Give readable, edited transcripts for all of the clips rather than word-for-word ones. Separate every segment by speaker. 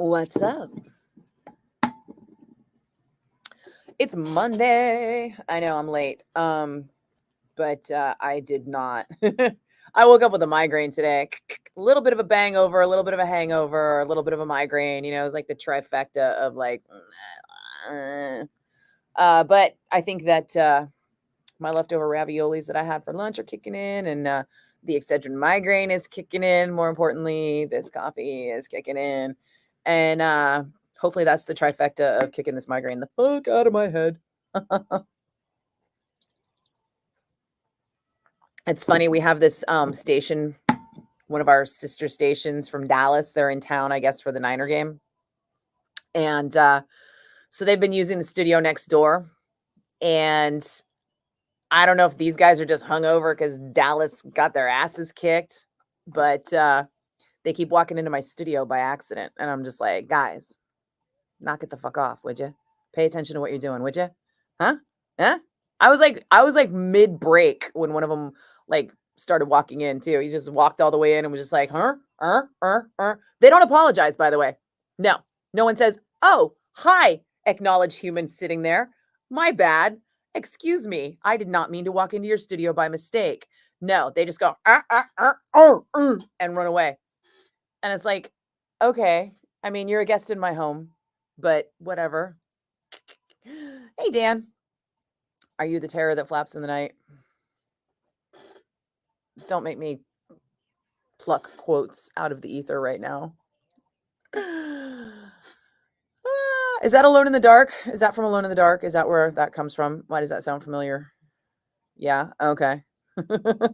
Speaker 1: What's up? It's Monday. I know I'm late. But I did not. I woke up with a migraine today. A little bit of a bangover, a little bit of a hangover, a little bit of a migraine. You know, it was like the trifecta of like. But I think that my leftover raviolis that I had for lunch are kicking in, and the Excedrin migraine is kicking in. More importantly, this coffee is kicking in, and hopefully that's the trifecta of kicking this migraine the fuck out of my head. It's funny, we have this station, one of our sister stations from Dallas. They're in town, I guess, for the Niner game, and so they've been using the studio next door, and I don't know if these guys are just hungover because Dallas got their asses kicked, but they keep walking into my studio by accident, and I'm just like, guys, knock it the fuck off, would you? Pay attention to what you're doing, would you? Huh? I was like mid break when one of them like started walking in too. He just walked all the way in and was just like, huh? They don't apologize, by the way. No one says, oh, hi, acknowledged human sitting there. My bad. Excuse me. I did not mean to walk into your studio by mistake. No, they just go, and run away. And it's like, okay, I mean, you're a guest in my home, but whatever. Hey, Dan. Are you the terror that flaps in the night? Don't make me pluck quotes out of the ether right now. Is that Alone in the Dark? Is that from Alone in the Dark? Is that where that comes from? Why does that sound familiar? Yeah, okay. Okay,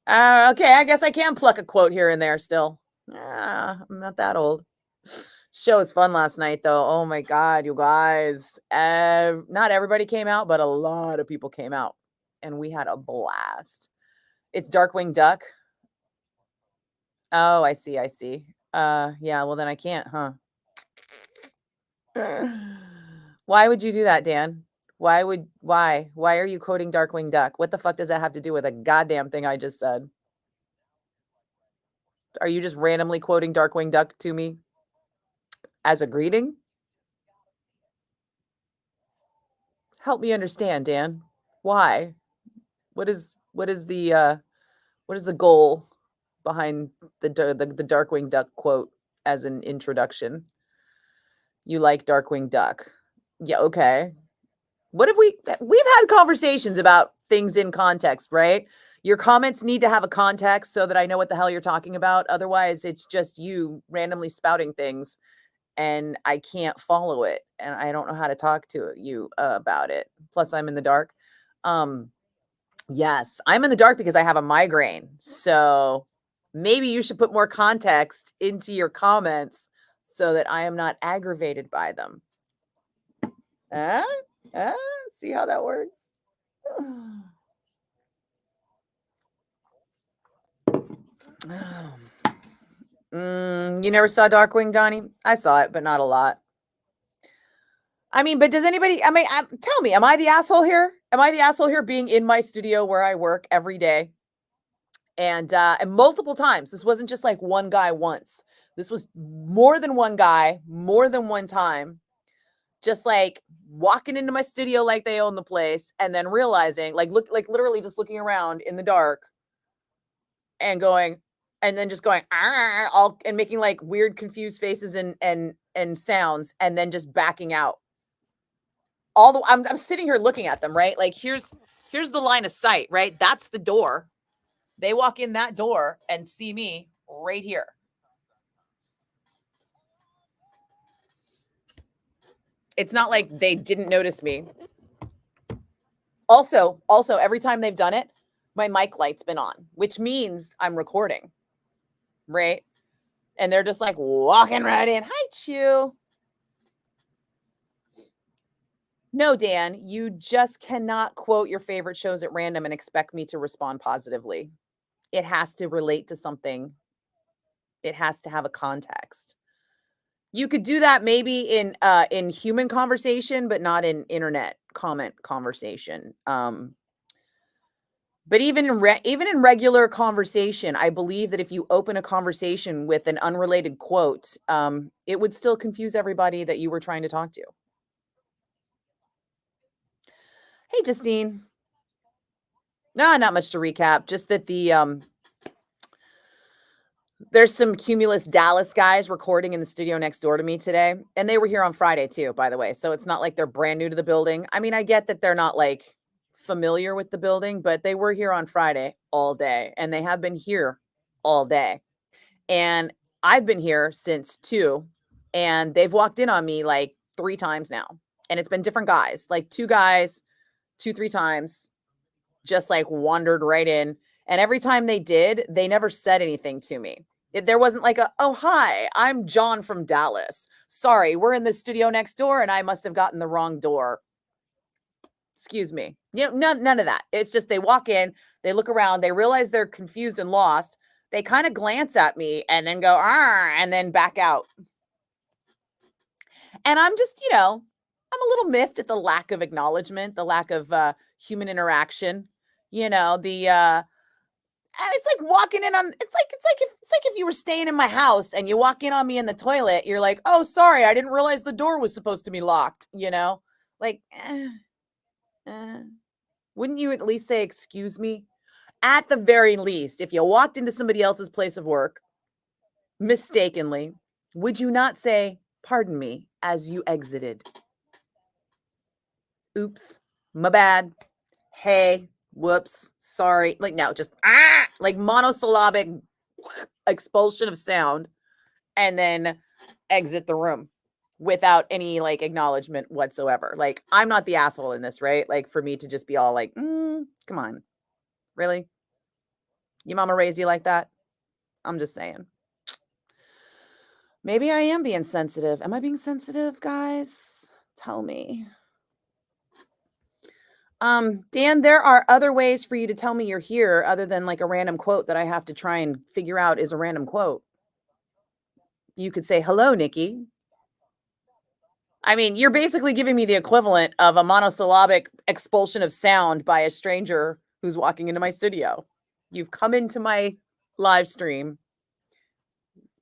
Speaker 1: I guess I can pluck a quote here and there still. I'm not that old. Show was fun last night, though. Oh my God, you guys. Not everybody came out, but a lot of people came out. And we had a blast. It's Darkwing Duck. Oh, I see. Yeah, well then I can't, huh? Why would you do that, Dan? Why are you quoting Darkwing Duck? What the fuck does that have to do with a goddamn thing I just said? Are you just randomly quoting Darkwing Duck to me as a greeting? Help me understand, Dan. Why? What is the goal behind the Darkwing Duck quote as an introduction? You like Darkwing Duck. Yeah, okay. What have we've had conversations about things in context, right? Your comments need to have a context so that I know what the hell you're talking about. Otherwise, it's just you randomly spouting things and I can't follow it and I don't know how to talk to you about it. Plus I'm in the dark. Yes, I'm in the dark because I have a migraine. So maybe you should put more context into your comments so that I am not aggravated by them. See how that works? You never saw Darkwing, Donnie? I saw it, but not a lot. I mean, but does anybody, tell me, am I the asshole here? Am I the asshole here being in my studio where I work every day? And multiple times. This wasn't just like one guy once. This was more than one guy, more than one time. Just like walking into my studio like they own the place and then realizing, like literally just looking around in the dark and going, and then just going all and making like weird confused faces and sounds and then just backing out. I'm sitting here looking at them, right? Like here's the line of sight, right? That's the door. They walk in that door and see me right here. It's not like they didn't notice me. Also, every time they've done it, my mic light's been on, which means I'm recording, right? And they're just like walking right in. Hi, Chew. No, Dan, you just cannot quote your favorite shows at random and expect me to respond positively. It has to relate to something. It has to have a context. You could do that maybe in human conversation, but not in internet comment conversation. But even in regular conversation, I believe that if you open a conversation with an unrelated quote, it would still confuse everybody that you were trying to talk to. Hey, Justine. No, not much to recap. Just that there's some Cumulus Dallas guys recording in the studio next door to me today, and they were here on Friday too, by the way. So it's not like they're brand new to the building. I mean, I get that they're not like familiar with the building, but they were here on Friday all day, and they have been here all day. And I've been here since 2, and they've walked in on me like 3 times now. And it's been different guys, like 2 guys, 2, 3 times, just like wandered right in. And every time they did, they never said anything to me. There wasn't like oh, hi, I'm John from Dallas. Sorry, we're in the studio next door and I must have gotten the wrong door. Excuse me. You know, none of that. It's just they walk in, they look around, they realize they're confused and lost. They kind of glance at me and then go, and then back out. And I'm just, I'm a little miffed at the lack of acknowledgement, the lack of human interaction. It's like walking in on it's like if you were staying in my house and you walk in on me in the toilet, you're like, "Oh, sorry, I didn't realize the door was supposed to be locked," Like wouldn't you at least say excuse me? At the very least, if you walked into somebody else's place of work mistakenly, would you not say, "Pardon me," as you exited? Oops, my bad. Hey, whoops, sorry. Like, no, just like monosyllabic expulsion of sound, and then exit the room without any like acknowledgement whatsoever. Like, I'm not the asshole in this, right? Like, for me to just be all like, come on, really? Your mama raised you like that? I'm just saying. Maybe I am being sensitive. Am I being sensitive, guys? Tell me. Dan, there are other ways for you to tell me you're here other than like a random quote that I have to try and figure out is a random quote. You could say, "Hello, Nikki." I mean, you're basically giving me the equivalent of a monosyllabic expulsion of sound by a stranger who's walking into my studio. You've come into my live stream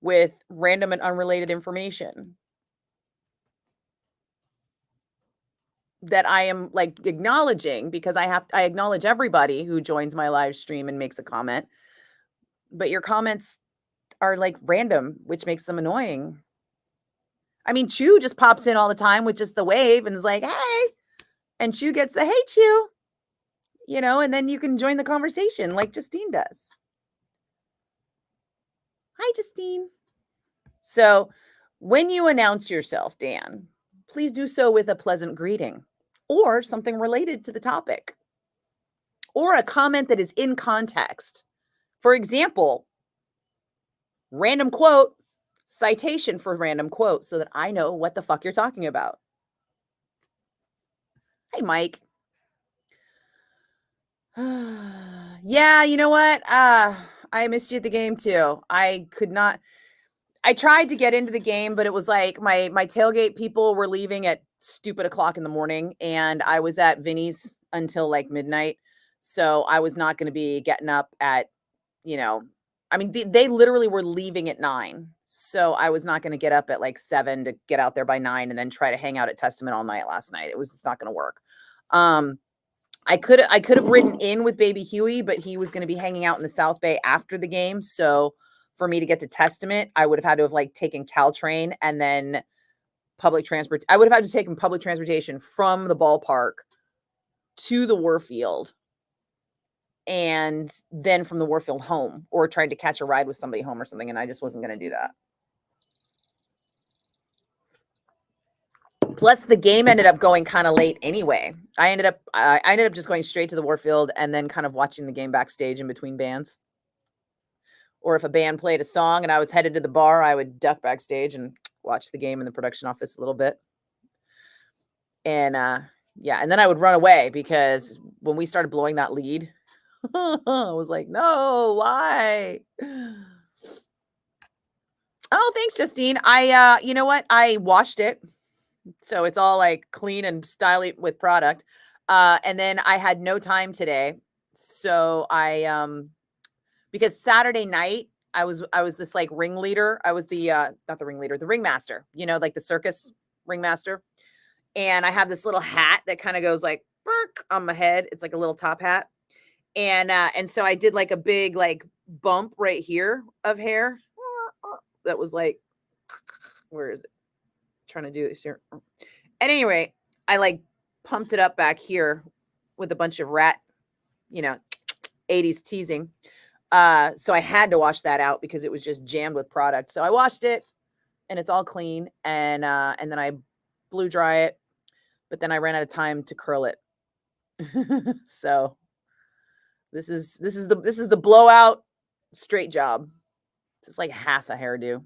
Speaker 1: with random and unrelated information that I am like acknowledging because I acknowledge everybody who joins my live stream and makes a comment. But your comments are like random, which makes them annoying. I mean, Chew just pops in all the time with just the wave and is like, "Hey," and Chew gets the "Hey, Chew," and then you can join the conversation like Justine does. Hi, Justine. So when you announce yourself, Dan, please do so with a pleasant greeting or something related to the topic or a comment that is in context. For example, random quote, citation for random quote so that I know what the fuck you're talking about. Hey, Mike. Yeah, you know what? I missed you at the game too. I tried to get into the game, but it was like my tailgate people were leaving at stupid o'clock in the morning, and I was at Vinny's until like midnight. So I was not going to be getting up at, I mean, they literally were leaving at 9. So I was not going to get up at like 7 to get out there by 9 and then try to hang out at Testament all night last night. It was just not going to work. I could have ridden in with baby Huey, but he was going to be hanging out in the South Bay after the game. So for me to get to Testament, I would have had to have like taken Caltrain and then public transport. I would have had to take public transportation from the ballpark to the Warfield and then from the Warfield home, or tried to catch a ride with somebody home or something. And I just wasn't going to do that. Plus the game ended up going kind of late anyway. I ended up just going straight to the Warfield and then kind of watching the game backstage in between bands. Or if a band played a song and I was headed to the bar, I would duck backstage and watch the game in the production office a little bit. And and then I would run away because when we started blowing that lead, I was like, "No, why?" Oh, thanks, Justine. You know what? I washed it. So it's all like clean and stylish with product. And then I had no time today. So because Saturday night I was this like ringleader. I was the not the ringleader, the ringmaster, like the circus ringmaster. And I have this little hat that kind of goes like on my head. It's like a little top hat. And so I did like a big like bump right here of hair that was like, where is it? Trying to do this here. At any rate, I like pumped it up back here with a bunch of rat, 80s teasing. So I had to wash that out because it was just jammed with product. So I washed it and it's all clean. And then I blew dry it, but then I ran out of time to curl it. So this is the blowout straight job. It's like half a hairdo.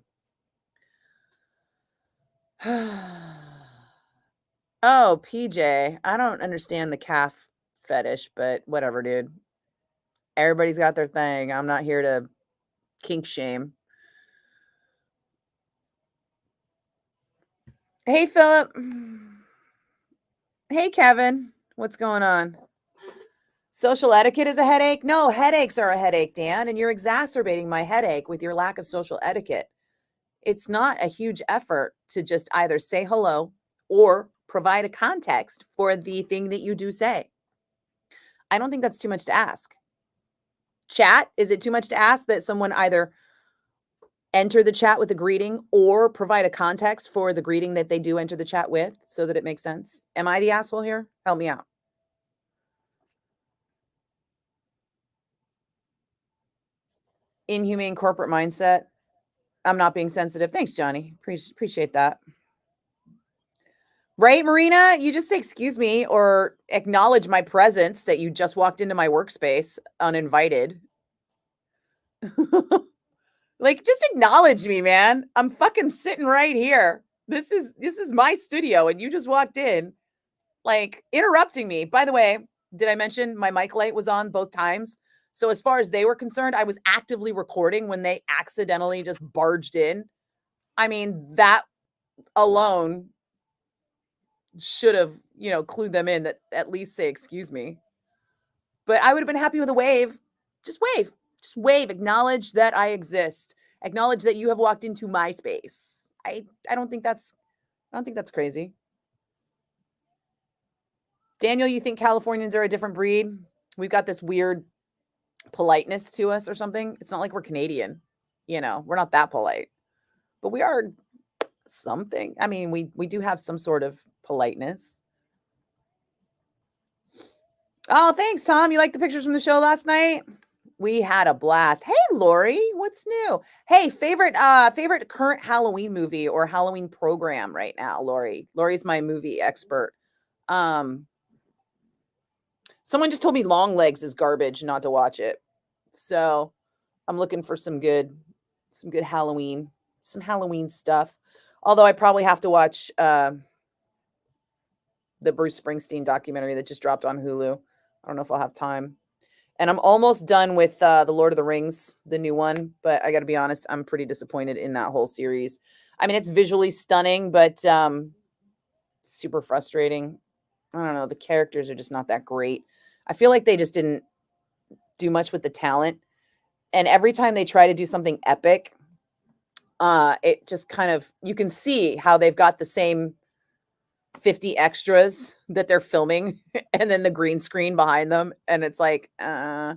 Speaker 1: Oh, PJ, I don't understand the calf fetish, but whatever, dude. Everybody's got their thing. I'm not here to kink shame. Hey, Philip. Hey, Kevin. What's going on? Social etiquette is a headache? No, headaches are a headache, Dan, and you're exacerbating my headache with your lack of social etiquette. It's not a huge effort to just either say hello or provide a context for the thing that you do say. I don't think that's too much to ask. Chat, is it too much to ask that someone either enter the chat with a greeting or provide a context for the greeting that they do enter the chat with so that it makes sense? Am I the asshole here? Help me out. Inhumane corporate mindset. I'm not being sensitive. Thanks, Johnny. Appreciate that. Right, Marina? You just say, excuse me, or acknowledge my presence that you just walked into my workspace uninvited. Like, just acknowledge me, man. I'm fucking sitting right here. This is my studio and you just walked in, like, interrupting me. By the way, did I mention my mic light was on both times? So as far as they were concerned, I was actively recording when they accidentally just barged in. I mean, that alone should have, clued them in that at least say, excuse me. But I would have been happy with a wave. Just wave. Just wave. Acknowledge that I exist. Acknowledge that you have walked into my space. I don't think that's crazy. Daniel, you think Californians are a different breed? We've got this weird politeness to us or something. It's not like we're Canadian. We're not that polite. But we are something. I mean, we do have some sort of politeness. Oh, thanks, Tom. You like the pictures from the show last night? We had a blast. Hey, Lori, what's new? Hey, favorite current Halloween movie or Halloween program right now, Lori. Lori's my movie expert. Someone just told me Long Legs is garbage, not to watch it. So I'm looking for some good Halloween stuff. Although I probably have to watch the Bruce Springsteen documentary that just dropped on Hulu. I don't know if I'll have time. And I'm almost done with the Lord of the Rings, the new one. But I got to be honest, I'm pretty disappointed in that whole series. I mean, it's visually stunning, but super frustrating. I don't know. The characters are just not that great. I feel like they just didn't do much with the talent. And every time they try to do something epic, it just kind of, you can see how they've got the same 50 extras that they're filming and then the green screen behind them. And it's like, I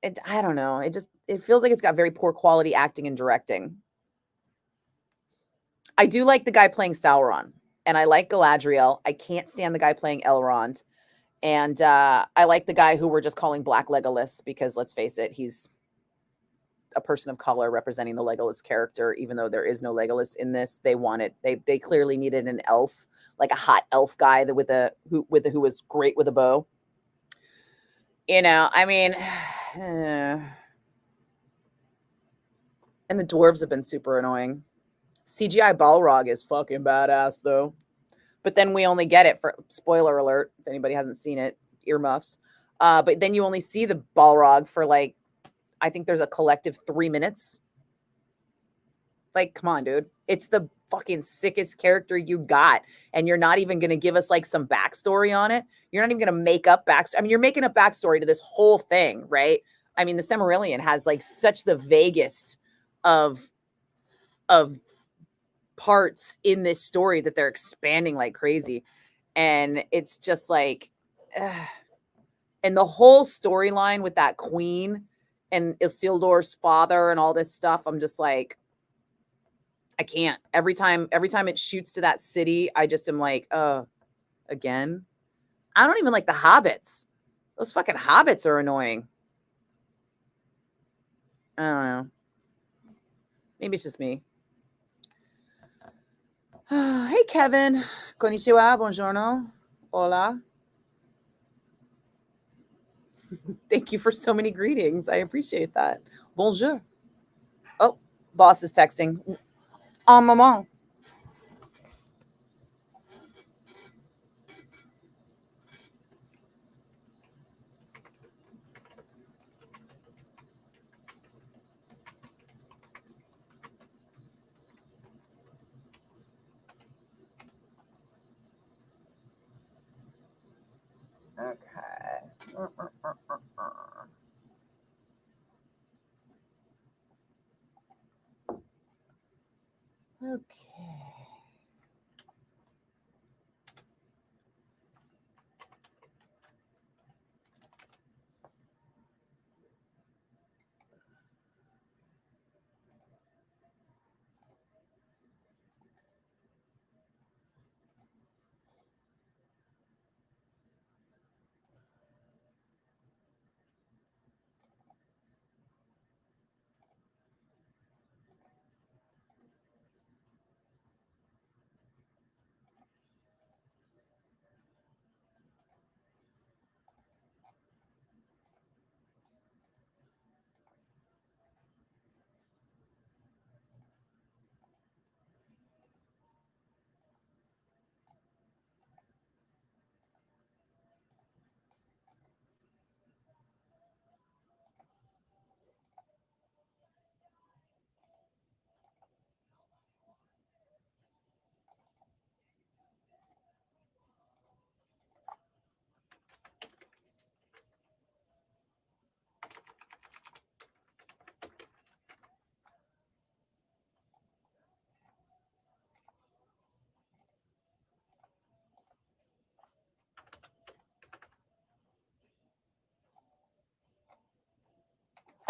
Speaker 1: don't know. It feels like it's got very poor quality acting and directing. I do like the guy playing Sauron and I like Galadriel. I can't stand the guy playing Elrond. And I like the guy who we're just calling Black Legolas because let's face it, he's a person of color representing the Legolas character, even though there is no Legolas in this. They clearly needed an elf, like a hot elf guy that who was great with a bow. I mean, and the dwarves have been super annoying. CGI Balrog is fucking badass though. But then we only get it for, spoiler alert, if anybody hasn't seen it, earmuffs. But then you only see the Balrog for like, I think there's a collective 3 minutes. Like, come on, dude. It's the fucking sickest character you got, and you're not even going to give us like some backstory on it. You're not even going to make up backstory. I mean, you're making up backstory to this whole thing, right? I mean, the Cimmerillion has like such the vaguest of parts in this story that they're expanding like crazy. And it's just like, and the whole storyline with that queen and Isildur's father and all this stuff, I'm just like, I can't. Every time it shoots to that city, I just am like, again. I don't even like the hobbits. Those fucking hobbits are annoying. I don't know. Maybe it's just me. Hey, Kevin. Konnichiwa, buongiorno. Hola. Thank you for so many greetings. I appreciate that. Bonjour. Oh, boss is texting. En moment. Okay. Okay.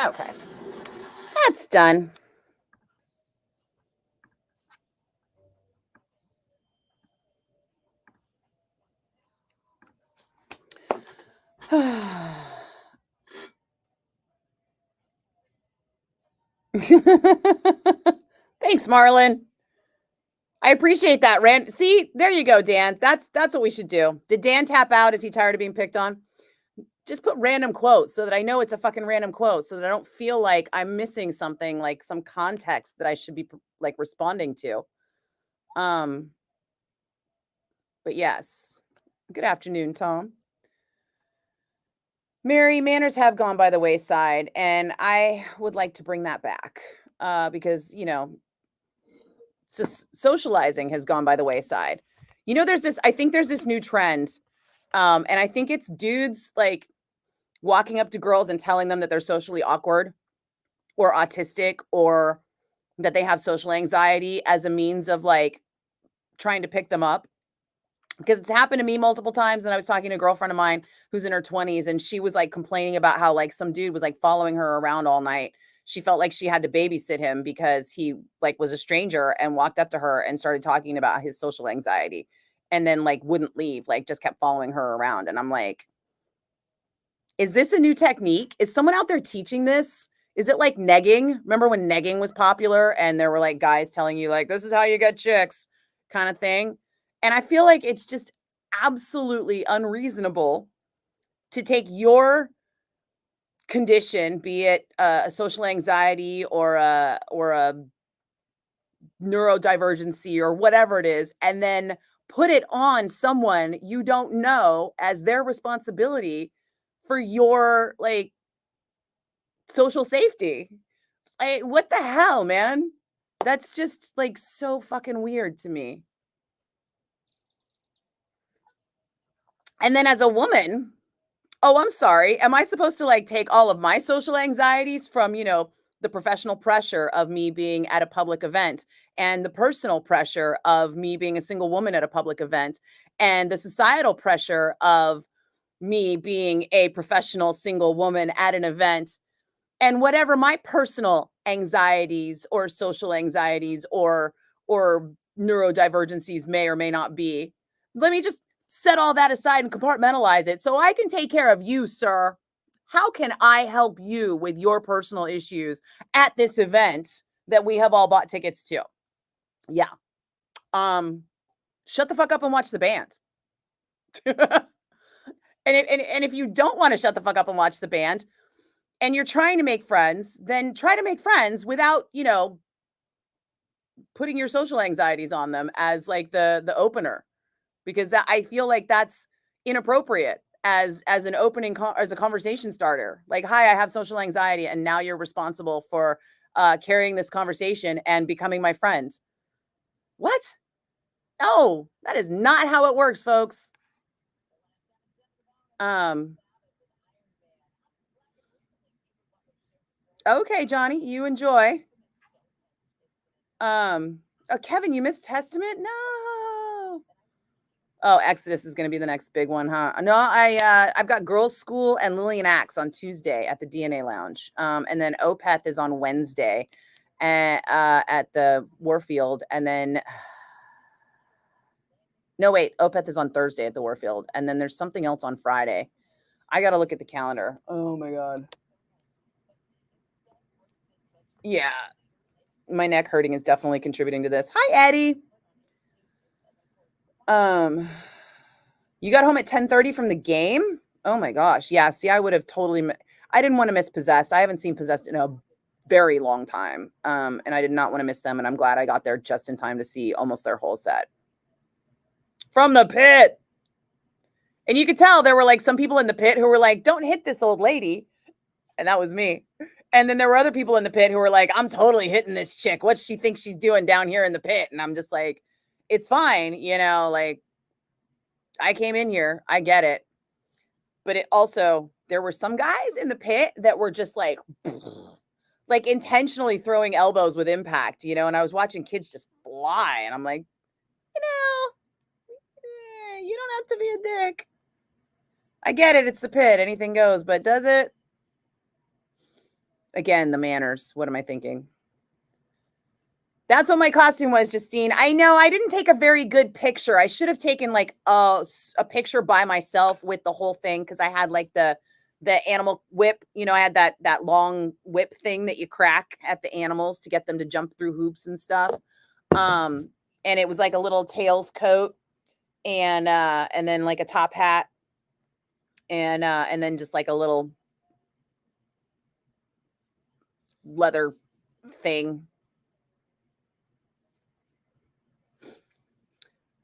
Speaker 1: Okay. That's done. Thanks, Marlon. I appreciate that, Rand. See, there you go, Dan. That's what we should do. Did Dan tap out? Is he tired of being picked on? Just put random quotes so that I know it's a fucking random quote, so that I don't feel like I'm missing something, like some context that I should be like responding to. But yes. Good afternoon, Tom. Mary, manners have gone by the wayside, and I would like to bring that back because, socializing has gone by the wayside. I think there's this new trend, and I think it's dudes like walking up to girls and telling them that they're socially awkward or autistic or that they have social anxiety as a means of like trying to pick them up. Because it's happened to me multiple times. And I was talking to a girlfriend of mine who's in her 20s, and she was like complaining about how like some dude was like following her around all night. She felt like she had to babysit him because he like was a stranger and walked up to her and started talking about his social anxiety and then like wouldn't leave, like just kept following her around. And I'm like, is this a new technique? Is someone out there teaching this? Is it like negging? Remember when negging was popular and there were like guys telling you like, this is how you get chicks kind of thing? And I feel like it's just absolutely unreasonable to take your condition, be it a social anxiety or a neurodivergency or whatever it is, and then put it on someone you don't know as their responsibility for your like social safety. What the hell, man? That's just like so fucking weird to me. And then as a woman, oh, I'm sorry. Am I supposed to like take all of my social anxieties from, the professional pressure of me being at a public event and the personal pressure of me being a single woman at a public event and the societal pressure of me being a professional single woman at an event and whatever my personal anxieties or social anxieties or neurodivergencies may or may not be. Let me just set all that aside and compartmentalize it so I can take care of you, sir. How can I help you with your personal issues at this event that we have all bought tickets to? Yeah. Shut the fuck up and watch the band. And if you don't want to shut the fuck up and watch the band and you're trying to make friends, then try to make friends without, putting your social anxieties on them as like the opener, because I feel like that's inappropriate as an opening as a conversation starter. Like, hi, I have social anxiety, and now you're responsible for carrying this conversation and becoming my friend. What? No, that is not how it works, folks. Okay, Johnny, you enjoy. Oh, Kevin, you missed Testament? No. Oh, Exodus is going to be the next big one, huh? No, I've got Girls School and Lillian Axe on Tuesday at the DNA Lounge, and then Opeth is on Wednesday, at the Warfield, and then no, wait, Opeth is on Thursday at the Warfield, and then there's something else on Friday. I got to look at the calendar. Oh my god. Yeah, my neck hurting is definitely contributing to this. Hi, Eddie. You got home at 10:30 from the game? Oh my gosh. Yeah, see, I would have totally I didn't want to miss Possessed. I haven't seen Possessed in a very long time. And I did not want to miss them, and I'm glad I got there just in time to see almost their whole set. From the pit. And you could tell there were like some people in the pit who were like, "Don't hit this old lady." And that was me. And then there were other people in the pit who were like, "I'm totally hitting this chick. What she thinks she's doing down here in the pit?" And I'm just like, "It's fine, like I came in here. I get it." But it also, there were some guys in the pit that were just like intentionally throwing elbows with impact, and I was watching kids just fly, and I'm like, you don't have to be a dick. I get it. It's the pit. Anything goes, but does it? Again, the manners. What am I thinking? That's what my costume was, Justine. I know I didn't take a very good picture. I should have taken like a picture by myself with the whole thing, because I had like the animal whip. I had that long whip thing that you crack at the animals to get them to jump through hoops and stuff. And it was like a little tails coat and then like a top hat and then just like a little leather thing.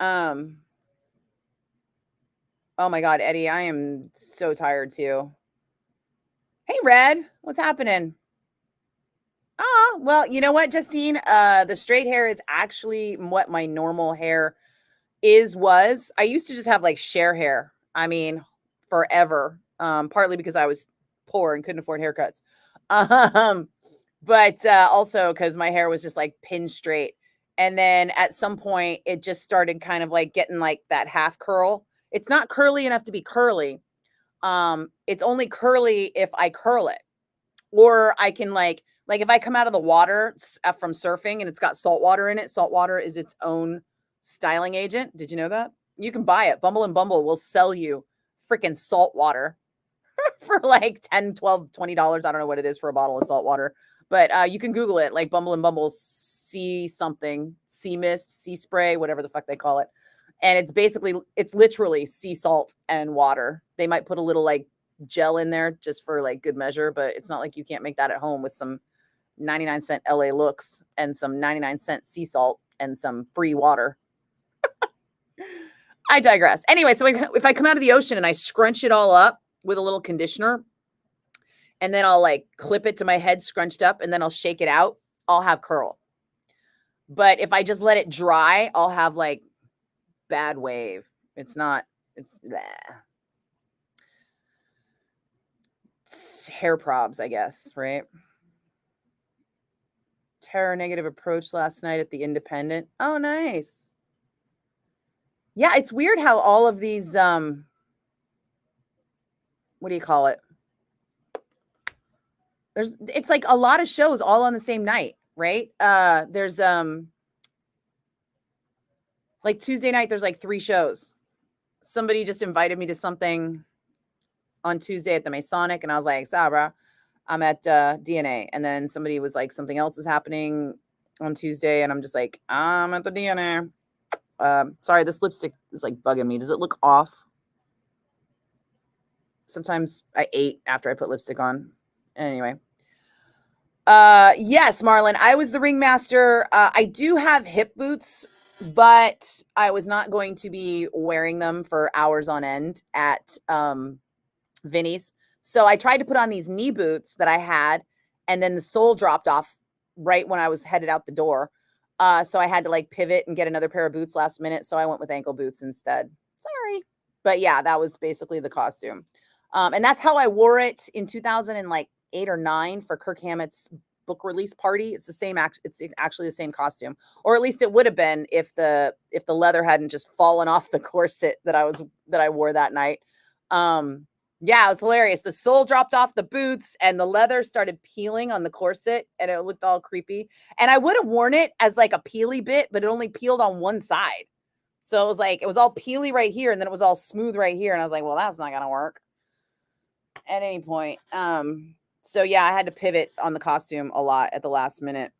Speaker 1: Oh my God, Eddie, I am so tired too. Hey, Red, what's happening? Oh, well, you know what, Justine? The straight hair is actually what my normal hair was. I used to just have like share hair. I mean, forever. Partly because I was poor and couldn't afford haircuts. But also because my hair was just like pin straight. And then at some point, it just started kind of like getting like that half curl. It's not curly enough to be curly. It's only curly if I curl it, or I can like if I come out of the water from surfing and it's got salt water in it. Salt water is its own styling agent. Did you know that? You can buy it. Bumble and Bumble will sell you freaking salt water for like $10, $12, $20. I don't know what it is for a bottle of salt water, but you can Google it, like Bumble and Bumble sea something, sea mist, sea spray, whatever the fuck they call it. And it's literally sea salt and water. They might put a little like gel in there just for like good measure, but it's not like you can't make that at home with some 99-cent LA Looks and some 99-cent sea salt and some free water. I digress. Anyway, so if I come out of the ocean and I scrunch it all up with a little conditioner, and then I'll like clip it to my head scrunched up, and then I'll shake it out, I'll have curl. But if I just let it dry, I'll have like bad wave. It's bleh. It's hair probs, I guess, right? Terror negative approach last night at the Independent. Oh, nice. Yeah, it's weird how all of these what do you call it? It's like a lot of shows all on the same night, right? There's like Tuesday night there's like 3 shows. Somebody just invited me to something on Tuesday at the Masonic and I was like, "Sabra, I'm at DNA." And then somebody was like something else is happening on Tuesday and I'm just like, "I'm at the DNA." Sorry, this lipstick is like bugging me. Does it look off? Sometimes I ate after I put lipstick on. Anyway. Yes, Marlon, I was the ringmaster. I do have hip boots, but I was not going to be wearing them for hours on end at Vinny's. So I tried to put on these knee boots that I had, and then the sole dropped off right when I was headed out the door. So I had to like pivot and get another pair of boots last minute. So I went with ankle boots instead. Sorry. But yeah, that was basically the costume. And that's how I wore it in 2008 or 9 for Kirk Hammett's book release party. It's the same it's actually the same costume, or at least it would have been if the leather hadn't just fallen off the corset that I wore that night. Yeah, it was hilarious. The sole dropped off the boots and the leather started peeling on the corset and it looked all creepy. And I would have worn it as like a peely bit, but it only peeled on one side. So it was all peely right here and then it was all smooth right here. And I was like, well, that's not going to work at any point. So yeah, I had to pivot on the costume a lot at the last minute.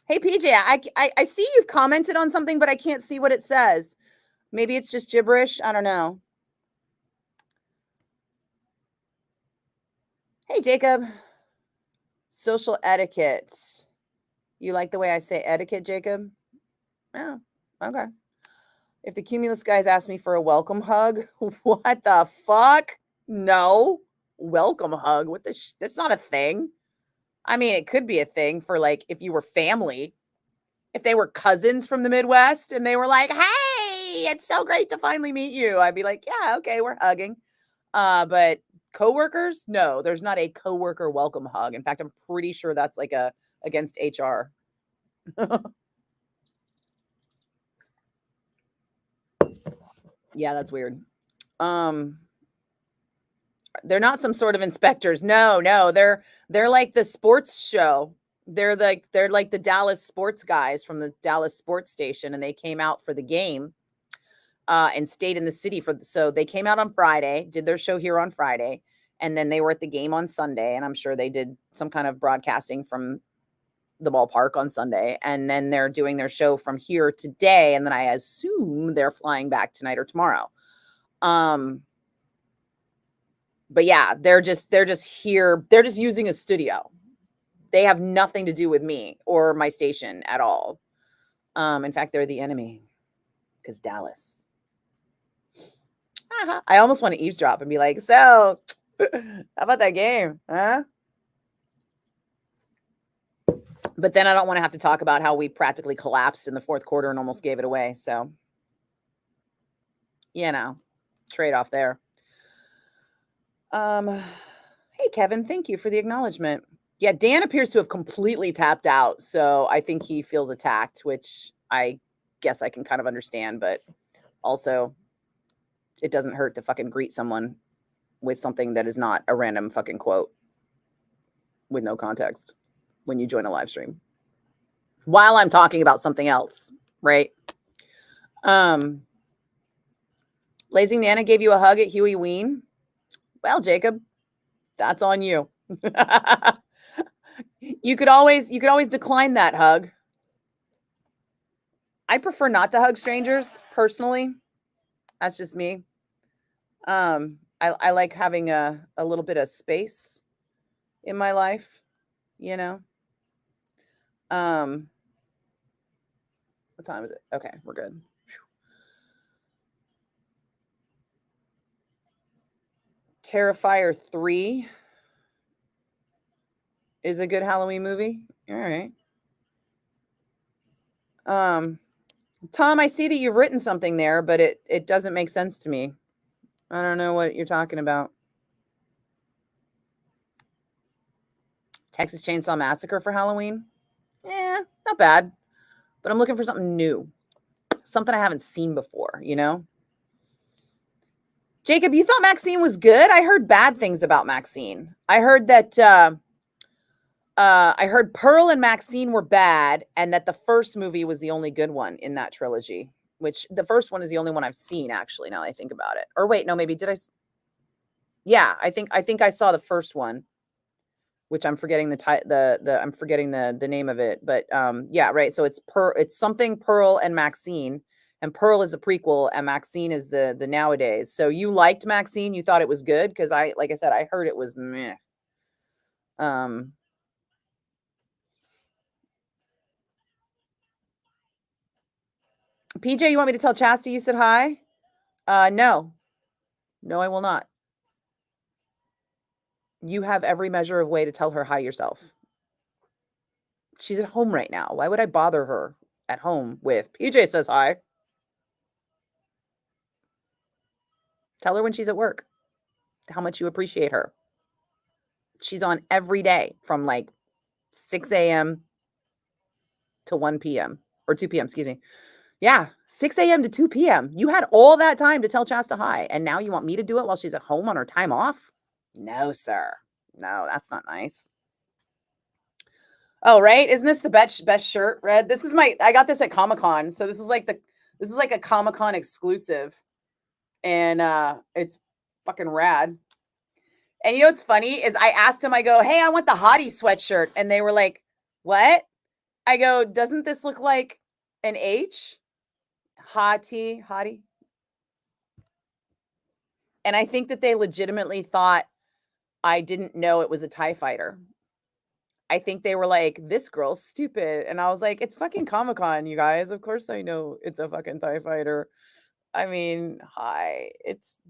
Speaker 1: Hey PJ, I see you've commented on something, but I can't see what it says. Maybe it's just gibberish. I don't know. Hey Jacob. Social etiquette. You like the way I say etiquette, Jacob? Oh, okay. If the Cumulus guys ask me for a welcome hug, what the fuck? No. Welcome hug. What the that's not a thing. I mean, it could be a thing for like if you were family. If they were cousins from the Midwest and they were like, "Hey, it's so great to finally meet you." I'd be like, "Yeah, okay, we're hugging." But coworkers? No, there's not a coworker welcome hug. In fact, I'm pretty sure that's like against HR. Yeah, that's weird. They're not some sort of inspectors. No, they're like the sports show. They're like the Dallas sports guys from the Dallas sports station, and they came out for the game and stayed in the city so they came out on Friday, did their show here on Friday, and then they were at the game on Sunday, and I'm sure they did some kind of broadcasting from the ballpark on Sunday, and then they're doing their show from here today, and then I assume they're flying back tonight or tomorrow. But yeah, they're just here. They're just using a studio. They have nothing to do with me or my station at all. In fact, they're the enemy because Dallas. I almost want to eavesdrop and be like, "So, how about that game, huh?" But then I don't want to have to talk about how we practically collapsed in the fourth quarter and almost gave it away. So, trade off there. Hey Kevin, thank you for the acknowledgement. Yeah, Dan appears to have completely tapped out, so I think he feels attacked, which I guess I can kind of understand, but also it doesn't hurt to fucking greet someone with something that is not a random fucking quote with no context when you join a live stream while I'm talking about something else, right? Lazy Nana gave you a hug at Huey Ween. Well, Jacob, that's on you. You could always decline that hug. I prefer not to hug strangers personally. That's just me. I like having a little bit of space in my life, you know. What time is it? Okay, we're good. Terrifier 3 is a good Halloween movie. All right. Tom, I see that you've written something there, but it doesn't make sense to me. I don't know what you're talking about. Texas Chainsaw Massacre for Halloween? Yeah, not bad. But I'm looking for something new. Something I haven't seen before, you know? Jacob, you thought Maxine was good? I heard bad things about Maxine. I heard that I heard Pearl and Maxine were bad, and that the first movie was the only good one in that trilogy. Which the first one is the only one I've seen, actually. Now that I think about it. Or wait, no, maybe did I? Yeah, I think I saw the first one, which I'm forgetting I'm forgetting the name of it. But yeah, right. So it's something Pearl and Maxine, and Pearl is a prequel, and Maxine is the nowadays. So you liked Maxine? You thought it was good? Because like I said, I heard it was meh. PJ, you want me to tell Chastity you said hi? No. No, I will not. You have every measure of way to tell her hi yourself. She's at home right now. Why would I bother her at home with PJ says hi? Tell her when she's at work how much you appreciate her. She's on every day from like 6 a.m. to 1 p.m. or 2 p.m. Excuse me. Yeah, 6 a.m. to 2 p.m. You had all that time to tell Chasta hi, and now you want me to do it while she's at home on her time off? No, sir. No, that's not nice. Oh, right? Isn't this the best shirt, Red? This is I got this at Comic-Con. So this is like a Comic-Con exclusive. And it's fucking rad. And you know what's funny is I asked him, I go, hey, I want the hottie sweatshirt. And they were like, what? I go, doesn't this look like an H? Hottie. And I think that they legitimately thought I didn't know it was a TIE fighter. I think they were like, this girl's stupid. And I was like, it's fucking Comic-Con, you guys. Of course I know it's a fucking TIE fighter. I mean, hi.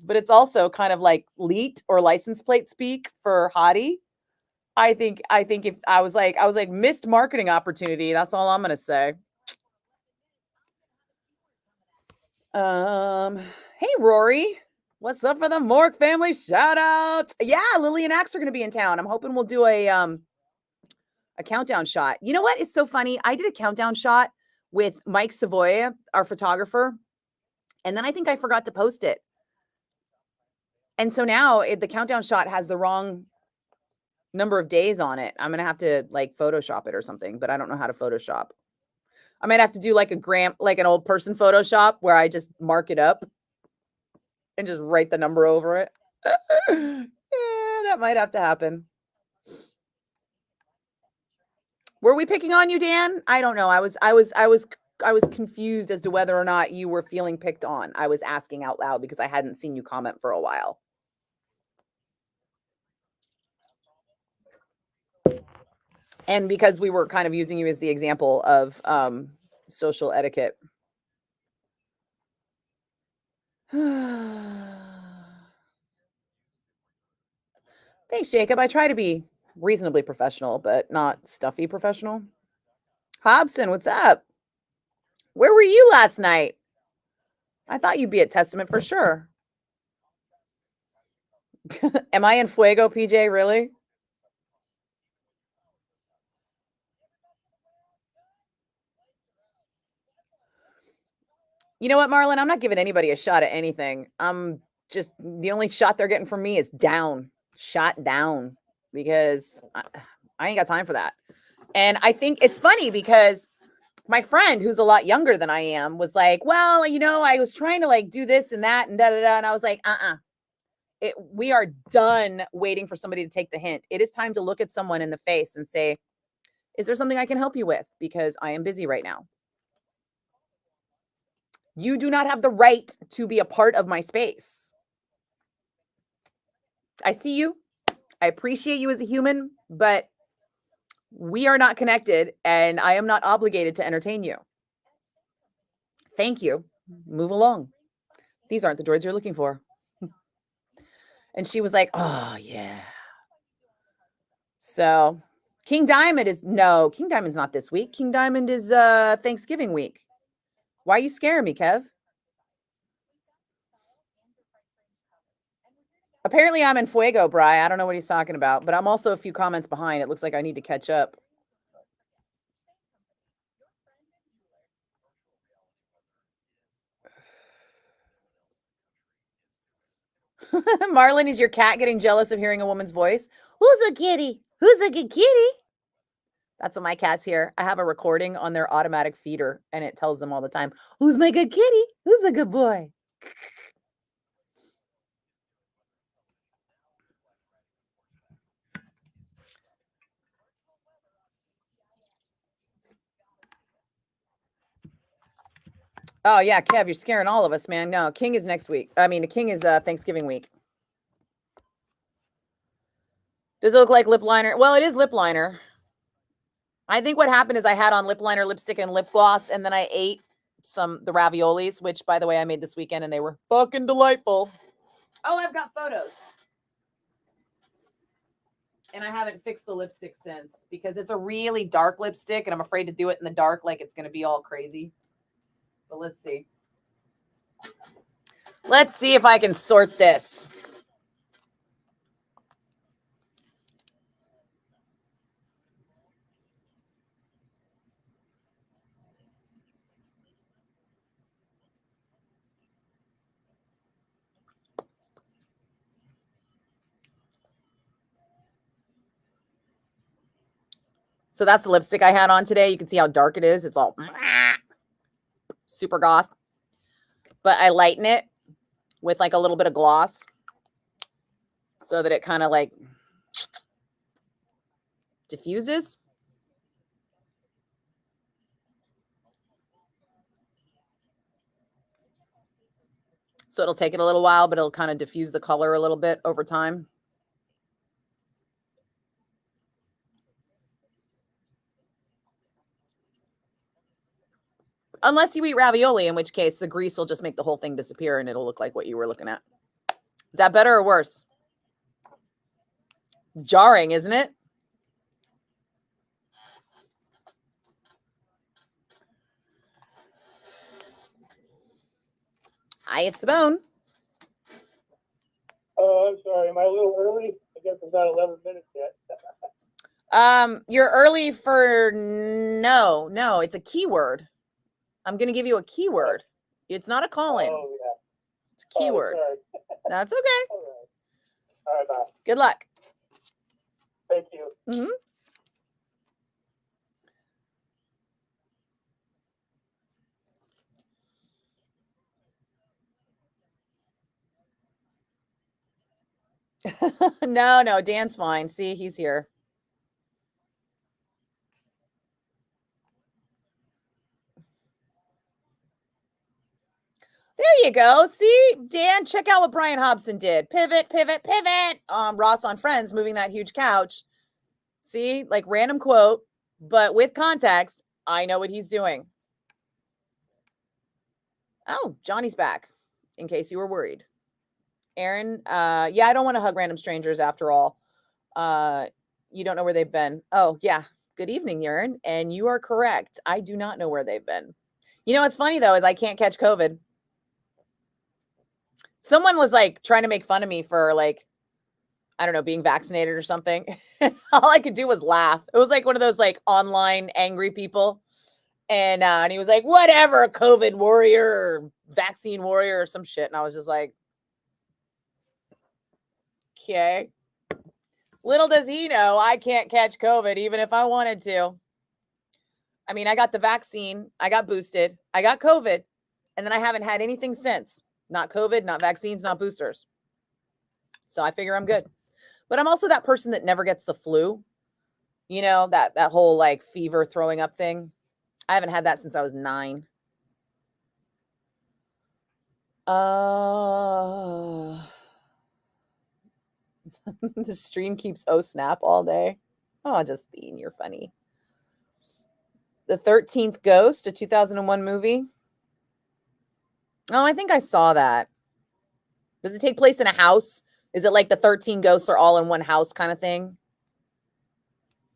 Speaker 1: But it's also kind of like leet or license plate speak for hottie. I think if I was like missed marketing opportunity. That's all I'm gonna say. Hey Rory, what's up for the Mork family shout outs? Yeah, Lily and Axe are gonna be in town. I'm hoping we'll do a countdown shot. You know what? It's so funny. I did a countdown shot with Mike Savoya, our photographer, and then I think I forgot to post it. And so now the countdown shot has the wrong number of days on it. I'm gonna have to like Photoshop it or something, but I don't know how to Photoshop. I might have to do like like an old person Photoshop where I just mark it up and just write the number over it. Yeah, that might have to happen. Were we picking on you, Dan? I don't know. I was confused as to whether or not you were feeling picked on. I was asking out loud because I hadn't seen you comment for a while. And because we were kind of using you as the example of social etiquette. Thanks, Jacob. I try to be reasonably professional, but not stuffy professional. Hobson, what's up? Where were you last night? I thought you'd be at Testament for sure. Am I in Fuego, PJ? Really? You know what, Marlon? I'm not giving anybody a shot at anything. I'm just the only shot they're getting from me is down, shot down, because I ain't got time for that. And I think it's funny because my friend, who's a lot younger than I am, was like, well, you know, I was trying to like do this and that and da da da. And I was like, we are done waiting for somebody to take the hint. It is time to look at someone in the face and say, is there something I can help you with? Because I am busy right now. You do not have the right to be a part of my space. I see you. I appreciate you as a human, but We are not connected, and I am not obligated to entertain you. Thank you. Move along. These aren't the droids you're looking for. And she was like, oh, yeah. So King Diamond's not this week. King Diamond is Thanksgiving week. Why are you scaring me, Kev? Apparently I'm in fuego, Bri. I don't know what he's talking about, but I'm also a few comments behind. It looks like I need to catch up. Marlon, is your cat getting jealous of hearing a woman's voice? Who's a kitty? Who's a good kitty? That's what my cats hear. I have a recording on their automatic feeder, and it tells them all the time, who's my good kitty? Who's a good boy? Oh, yeah, Kev, you're scaring all of us, man. No, King is next week. I mean, the King is Thanksgiving week. Does it look like lip liner? Well, it is lip liner. I think what happened is I had on lip liner, lipstick, and lip gloss, and then I ate the raviolis, which, by the way, I made this weekend, and they were fucking delightful. Oh, I've got photos. And I haven't fixed the lipstick since because it's a really dark lipstick, and I'm afraid to do it in the dark like it's going to be all crazy. But let's see. Let's see if I can sort this. So that's the lipstick I had on today. You can see how dark it is. It's all super goth. But I lighten it with like a little bit of gloss so that it kind of like diffuses. So it'll take it a little while, but it'll kind of diffuse the color a little bit over time. Unless you eat ravioli, in which case the grease will just make the whole thing disappear and it'll look like what you were looking at. Is that better or worse? Jarring, isn't it? Hi, it's the bone.
Speaker 2: Oh, I'm sorry. Am I a little early? I guess it's not 11 minutes yet.
Speaker 1: You're early for no, it's a keyword. I'm going to give you a keyword. It's not a call-in.
Speaker 2: Oh, yeah.
Speaker 1: It's a keyword.
Speaker 2: Oh,
Speaker 1: that's okay.
Speaker 2: All right, bye.
Speaker 1: Good luck.
Speaker 2: Thank you.
Speaker 1: Mm-hmm. No, Dan's fine. See, he's here. There you go. See, Dan, check out what Brian Hobson did. Pivot, pivot, pivot. Ross on Friends moving that huge couch. See, like random quote, but with context, I know what he's doing. Oh, Johnny's back, in case you were worried. Aaron, yeah, I don't want to hug random strangers after all. You don't know where they've been. Oh, yeah. Good evening, Aaron. And you are correct. I do not know where they've been. You know what's funny, though, is I can't catch COVID. Someone was like trying to make fun of me for like, I don't know, being vaccinated or something. All I could do was laugh. It was like one of those like online angry people. And he was like, whatever, COVID warrior or vaccine warrior or some shit. And I was just like, okay. Little does he know I can't catch COVID even if I wanted to. I mean, I got the vaccine, I got boosted, I got COVID, and then I haven't had anything since. Not COVID, not vaccines, not boosters. So I figure I'm good. But I'm also that person that never gets the flu. You know, that whole like fever throwing up thing. I haven't had that since I was 9. The stream keeps snap all day. Oh, Justine, you're funny. The 13th Ghost, a 2001 movie. Oh, I think I saw that. Does it take place in a house? Is it like the 13 ghosts are all in one house kind of thing?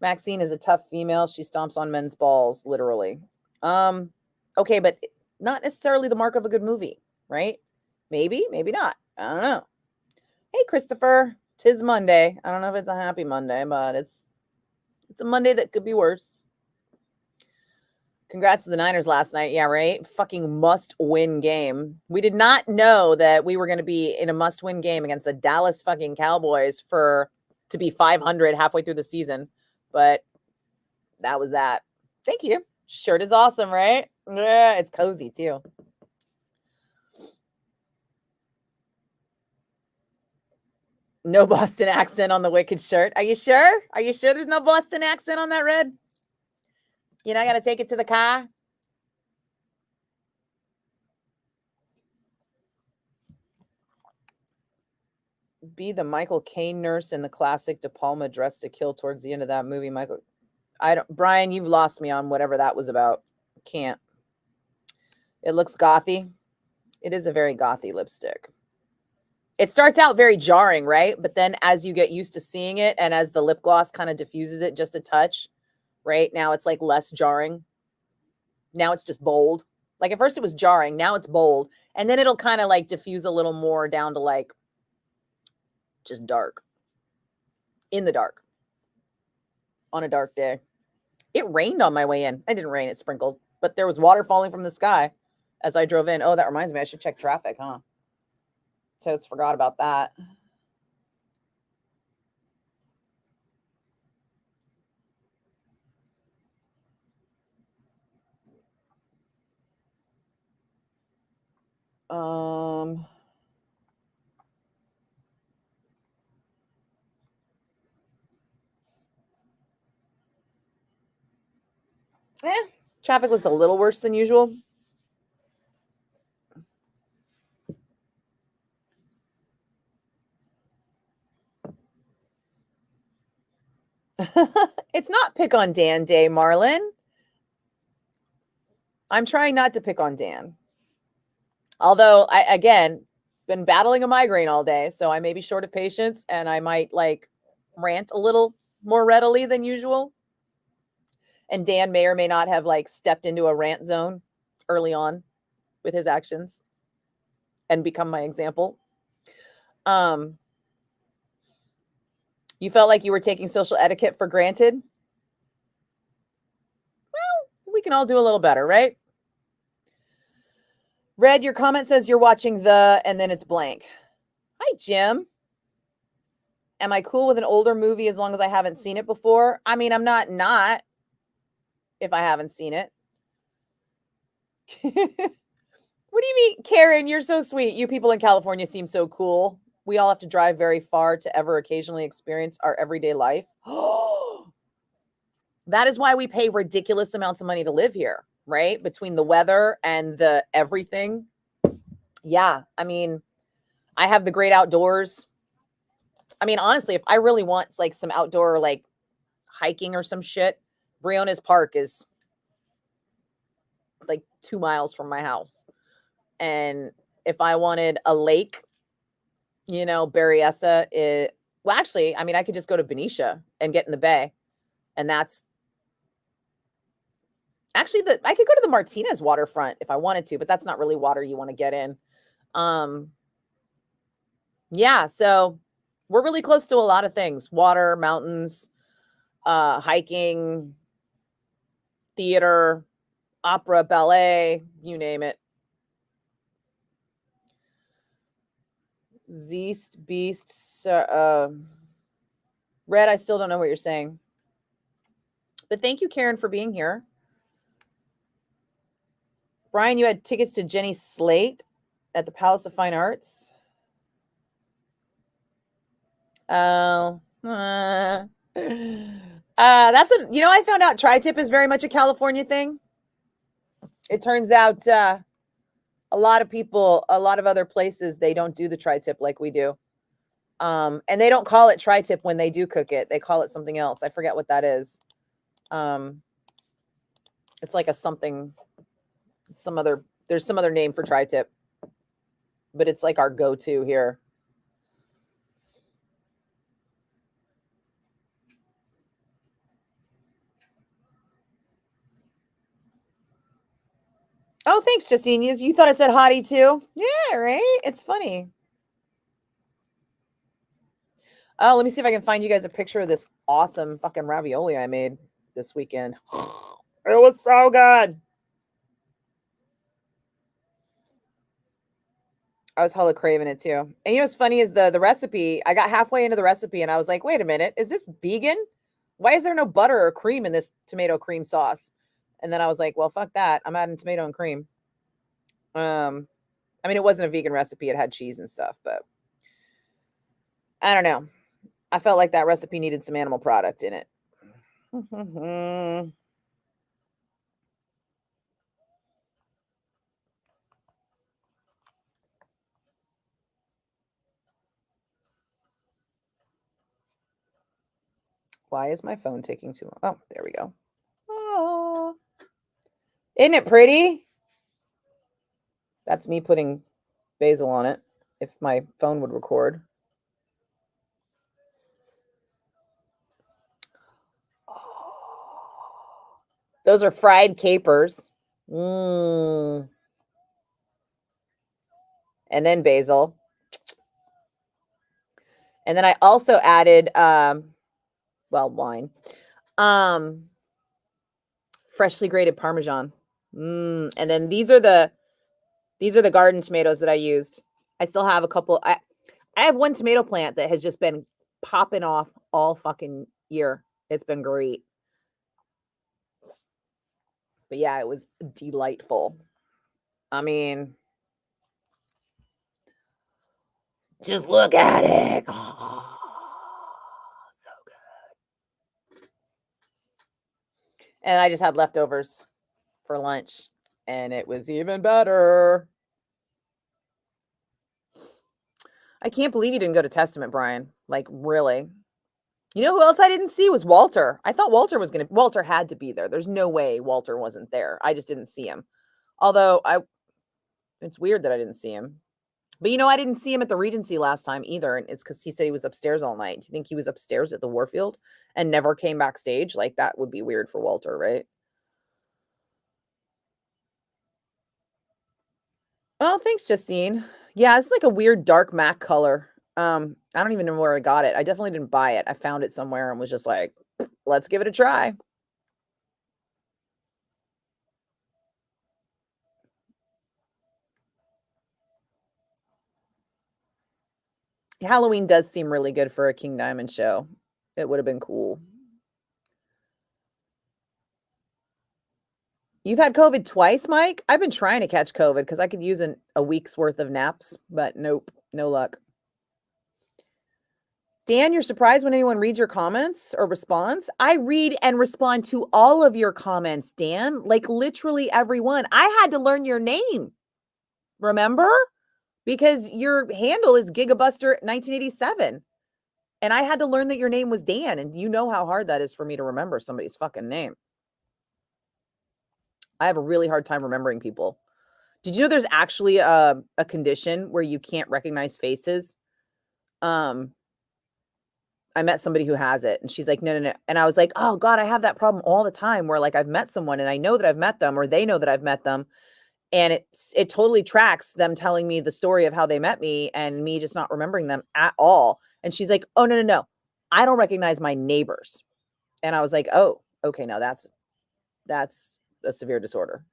Speaker 1: Maxine is a tough female. She stomps on men's balls, literally. Okay, but not necessarily the mark of a good movie, right? Maybe, maybe not. I don't know. Hey, Christopher, 'tis Monday. I don't know if it's a happy Monday, but it's a Monday that could be worse. Congrats to the Niners last night. Yeah, right? Fucking must-win game. We did not know that we were going to be in a must-win game against the Dallas fucking Cowboys to be 500 halfway through the season, but that was that. Thank you. Shirt is awesome, right? Yeah, it's cozy too. No Boston accent on the Wicked shirt. Are you sure? Are you sure there's no Boston accent on that, Red? You know, I got to take it to the car. Be the Michael Caine nurse in the classic De Palma Dress to Kill towards the end of that movie. Brian, you've lost me on whatever that was about. Can't. It looks gothy. It is a very gothy lipstick. It starts out very jarring, right? But then as you get used to seeing it and as the lip gloss kind of diffuses it just a touch, right? Now it's like less jarring. Now it's just bold. Like at first it was jarring. Now it's bold. And then it'll kind of like diffuse a little more down to like just dark. In the dark. On a dark day. It rained on my way in. It didn't rain. It sprinkled. But there was water falling from the sky as I drove in. Oh, that reminds me. I should check traffic, huh? Totes forgot about that. Traffic looks a little worse than usual. It's not pick on Dan day, Marlon. I'm trying not to pick on Dan. Although again, been battling a migraine all day, so I may be short of patience and I might like rant a little more readily than usual. And Dan may or may not have like stepped into a rant zone early on with his actions and become my example. You felt like you were taking social etiquette for granted? Well, we can all do a little better, right? Red, your comment says you're watching and then it's blank. Hi, Jim. Am I cool with an older movie as long as I haven't seen it before? I mean, I'm not if I haven't seen it. What do you mean, Karen? You're so sweet. You people in California seem so cool. We all have to drive very far to ever occasionally experience our everyday life. That is why we pay ridiculous amounts of money to live here, right? Between the weather and the everything. Yeah, I mean, I have the great outdoors. I mean, honestly, if I really want like some outdoor like hiking or some shit, Briones Park is like 2 miles from my house. And if I wanted a lake, you know, Berryessa, well, actually, I mean, I could just go to Benicia and get in the bay. And that's actually I could go to the Martinez waterfront if I wanted to, but that's not really water you want to get in. Yeah, so we're really close to a lot of things: water, mountains, hiking, theater, opera, ballet, you name it. Zeest, Beast, Red, I still don't know what you're saying. But thank you, Karen, for being here. Brian, you had tickets to Jenny Slate at the Palace of Fine Arts. Oh, that's I found out tri-tip is very much a California thing. It turns out a lot of people, a lot of other places, they don't do the tri-tip like we do. And they don't call it tri-tip when they do cook it. They call it something else. I forget what that is. It's like a something, there's some other name for tri-tip, but it's like our go-to here. Oh, thanks, Justine. You thought I said hottie too? Yeah, right? It's funny. Oh, let me see if I can find you guys a picture of this awesome fucking ravioli I made this weekend. It was so good. I was hella craving it too. And you know what's funny is the recipe, I got halfway into the recipe and I was like, wait a minute, is this vegan? Why is there no butter or cream in this tomato cream sauce? And then I was like, well, fuck that. I'm adding tomato and cream. I mean, it wasn't a vegan recipe. It had cheese and stuff, but I don't know. I felt like that recipe needed some animal product in it. Why is my phone taking too long? Oh, there we go. Oh, isn't it pretty? That's me putting basil on it. If my phone would record. Oh, those are fried capers. And then basil. And then I also added wine. Freshly grated Parmesan. And then these are the garden tomatoes that I used. I still have a couple. I have one tomato plant that has just been popping off all fucking year. It's been great. But yeah, it was delightful. I mean, just look at it. Oh, so good. And I just had leftovers for lunch, and it was even better. I can't believe you didn't go to Testament, Brian. Like, really? You know who else I didn't see was Walter. I thought Walter had to be there. There's no way Walter wasn't there. I just didn't see him. Although it's weird that I didn't see him. But you know, I didn't see him at the Regency last time either. And it's because he said he was upstairs all night. Do you think he was upstairs at the Warfield and never came backstage? Like, that would be weird for Walter, right? Oh, thanks, Justine. Yeah, it's like a weird dark MAC color. I don't even know where I got it. I definitely didn't buy it. I found it somewhere and was just like, let's give it a try. Halloween does seem really good for a King Diamond show. It would have been cool. You've had COVID twice, Mike? I've been trying to catch COVID because I could use a week's worth of naps, but nope, no luck. Dan, you're surprised when anyone reads your comments or responds? I read and respond to all of your comments, Dan, like literally everyone. I had to learn your name, remember? Because your handle is Gigabuster1987. And I had to learn that your name was Dan, and you know how hard that is for me to remember somebody's fucking name. I have a really hard time remembering people. Did you know there's actually a condition where you can't recognize faces? I met somebody who has it, and she's like, no. And I was like, oh God, I have that problem all the time where like I've met someone and I know that I've met them, or they know that I've met them. And it totally tracks them telling me the story of how they met me and me just not remembering them at all. And she's like, oh, no. I don't recognize my neighbors. And I was like, oh, okay, no, that's a severe disorder.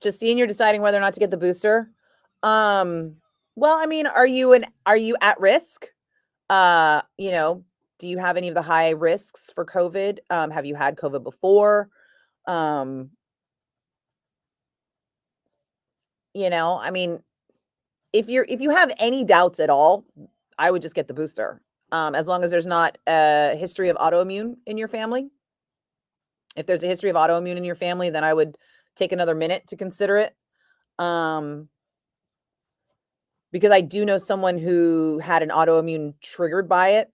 Speaker 1: Justine, you're deciding whether or not to get the booster. Well, I mean, are you at risk? You know, do you have any of the high risks for COVID? Have you had COVID before? You know, I mean, if you have any doubts at all, I would just get the booster. As long as there's not a history of autoimmune in your family. If there's a history of autoimmune in your family, then I would take another minute to consider it. because I do know someone who had an autoimmune triggered by it.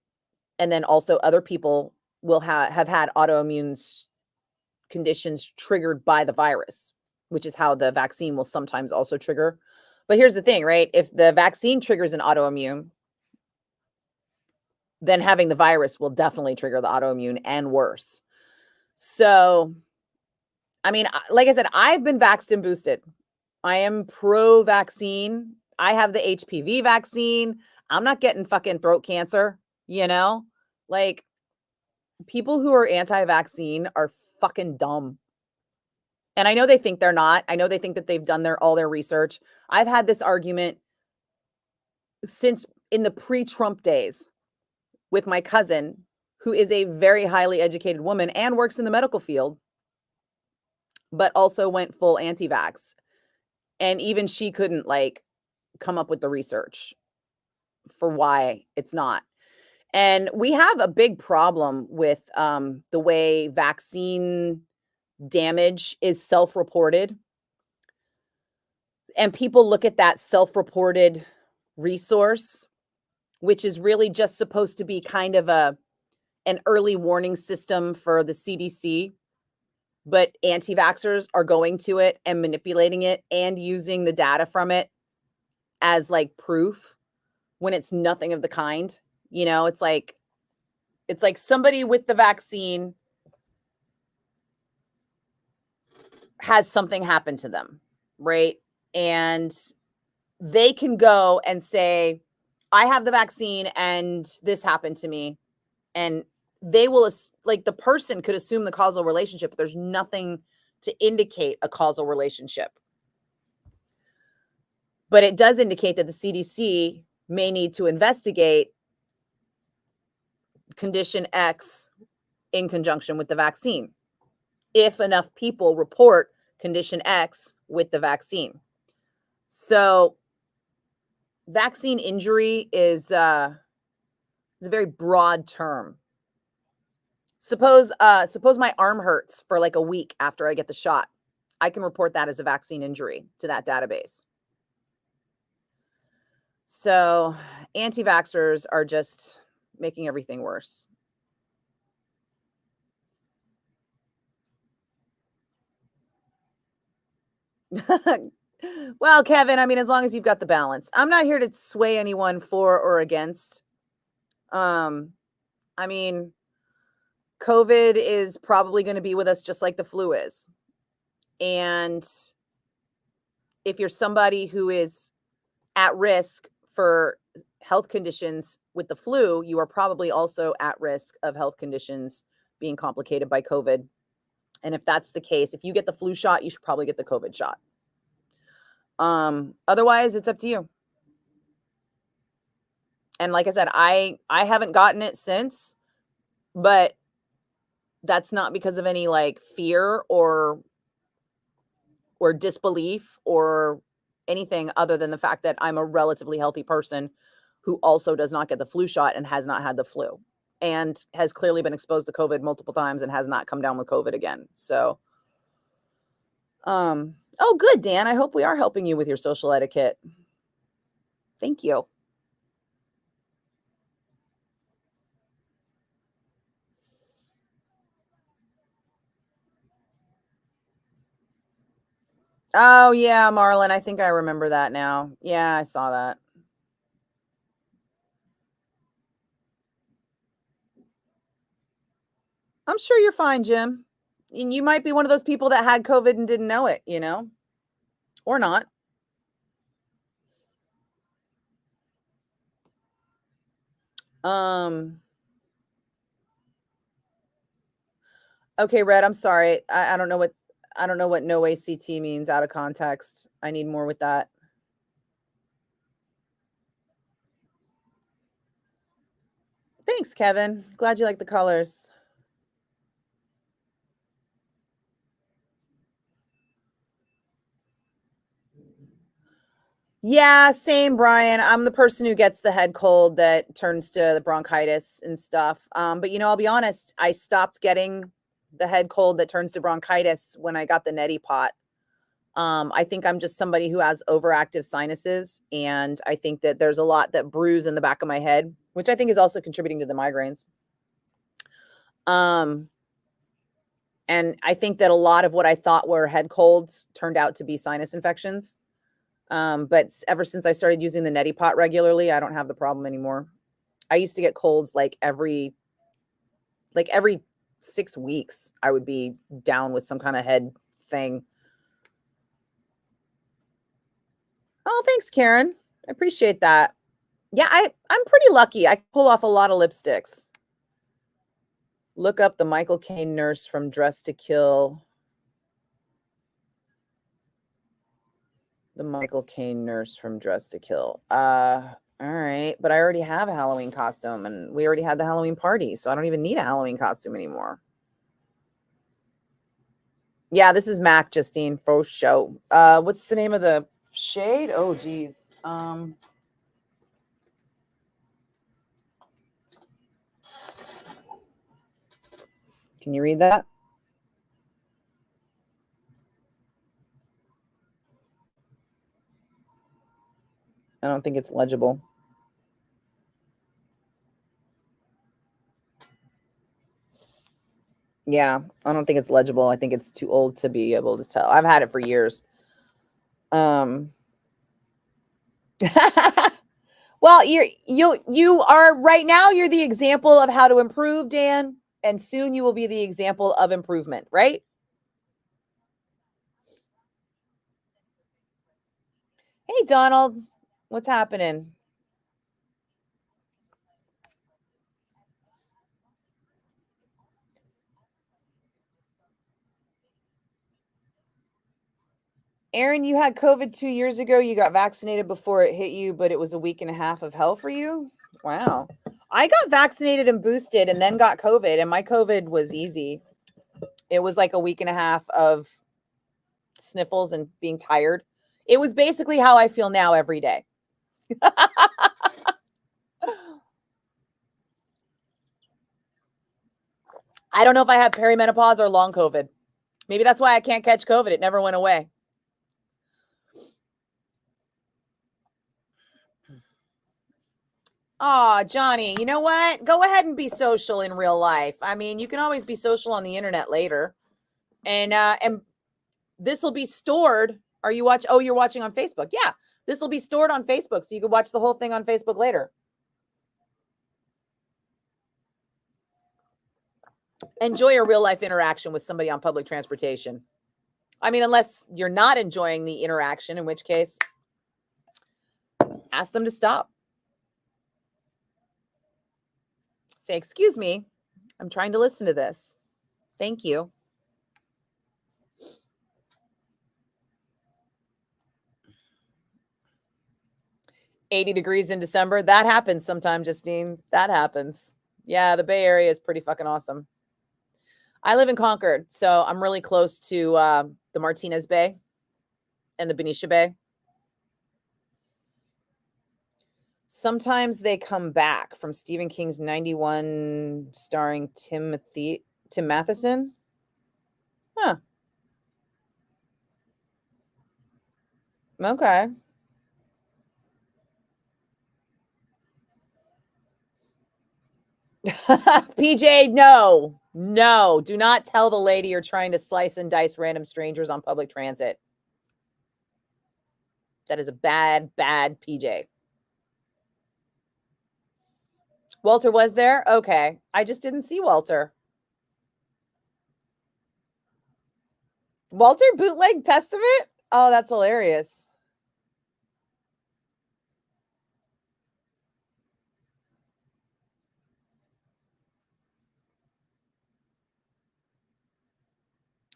Speaker 1: And then also other people will have had autoimmune conditions triggered by the virus, which is how the vaccine will sometimes also trigger. But here's the thing, right? If the vaccine triggers an autoimmune, then having the virus will definitely trigger the autoimmune and worse. So, I mean, like I said, I've been vaxxed and boosted. I am pro vaccine. I have the HPV vaccine. I'm not getting fucking throat cancer, you know? Like, people who are anti-vaccine are fucking dumb. And I know they think they're not. I know they think that they've done all their research. I've had this argument since in the pre-Trump days with my cousin, who is a very highly educated woman and works in the medical field, but also went full anti-vax. And even she couldn't like come up with the research for why it's not. And we have a big problem with the way vaccine damage is self-reported. And people look at that self-reported resource, which is really just supposed to be kind of an early warning system for the CDC. But anti-vaxxers are going to it and manipulating it and using the data from it as like proof when it's nothing of the kind. You know, it's like somebody with the vaccine has something happen to them, right? And they can go and say, I have the vaccine and this happened to me. And they will, like, the person could assume the causal relationship, but there's nothing to indicate a causal relationship. But it does indicate that the CDC may need to investigate condition X in conjunction with the vaccine if enough people report condition X with the vaccine. So vaccine injury is a very broad term. Suppose my arm hurts for like a week after I get the shot. I can report that as a vaccine injury to that database. So anti-vaxxers are just making everything worse. Well, Kevin, I mean, as long as you've got the balance. I'm not here to sway anyone for or against. I mean, COVID is probably going to be with us just like the flu is. And if you're somebody who is at risk for health conditions with the flu, you are probably also at risk of health conditions being complicated by COVID. And if that's the case, if you get the flu shot, you should probably get the COVID shot. Otherwise, it's up to you. And like I said, I haven't gotten it since, but that's not because of any like fear or disbelief or anything other than the fact that I'm a relatively healthy person who also does not get the flu shot and has not had the flu and has clearly been exposed to COVID multiple times and has not come down with COVID again. So, oh, good, Dan. I hope we are helping you with your social etiquette. Thank you. Oh, yeah, Marlon. I think I remember that now. Yeah, I saw that. I'm sure you're fine, Jim. And you might be one of those people that had COVID and didn't know it, you know, or not. Okay, Red, I'm sorry. I don't know what no ACT means out of context. I need more with that. Thanks, Kevin. Glad you like the colors. Yeah, same, Brian. I'm the person who gets the head cold that turns to the bronchitis and stuff. But you know, I'll be honest, I stopped getting the head cold that turns to bronchitis when I got the neti pot. I think I'm just somebody who has overactive sinuses, and I think that there's a lot that brews in the back of my head, which I think is also contributing to the migraines. And I think that a lot of what I thought were head colds turned out to be sinus infections. But ever since I started using the neti pot regularly, I don't have the problem anymore. I used to get colds like every 6 weeks. I would be down with some kind of head thing. Oh, thanks, Karen. I appreciate that. Yeah, I'm pretty lucky. I pull off a lot of lipsticks. Look up the Michael Caine nurse from Dress to Kill. The Michael Caine nurse from Dress to Kill. All right, but I already have a Halloween costume, and we already had the Halloween party, so I don't even need a Halloween costume anymore. Yeah, this is Mac, Justine, for show. What's the name of the shade? Oh, geez. Can you read that? I don't think it's legible. Yeah, I don't think it's legible. I think it's too old to be able to tell. I've had it for years. Well, you are right now, you're the example of how to improve, Dan, and soon you will be the example of improvement, right? Hey, Donald, what's happening? Aaron, you had COVID 2 years ago. You got vaccinated before it hit you, but it was a week and a half of hell for you. Wow. I got vaccinated and boosted and then got COVID, and my COVID was easy. It was like a week and a half of sniffles and being tired. It was basically how I feel now every day. I don't know if I have perimenopause or long COVID. Maybe that's why I can't catch COVID. It never went away. Oh, Johnny, you know what? Go ahead and be social in real life. I mean, you can always be social on the internet later. And this will be stored. Are you watch? Oh, you're watching on Facebook. Yeah. This will be stored on Facebook, so you can watch the whole thing on Facebook later. Enjoy a real life interaction with somebody on public transportation. I mean, unless you're not enjoying the interaction, in which case, ask them to stop. Say, excuse me, I'm trying to listen to this. Thank you. $80 degrees in December. That happens sometimes, Justine. That happens. Yeah, the Bay Area is pretty fucking awesome. I live in Concord, so I'm really close to the Martinez Bay and the Benicia Bay. Sometimes they come back, from Stephen King's 91, starring Tim Matheson. Huh. Okay. PJ, no. No, do not tell the lady you're trying to slice and dice random strangers on public transit. That is a bad PJ. Walter was there? Okay. I just didn't see Walter. Walter bootleg Testament? Oh, that's hilarious.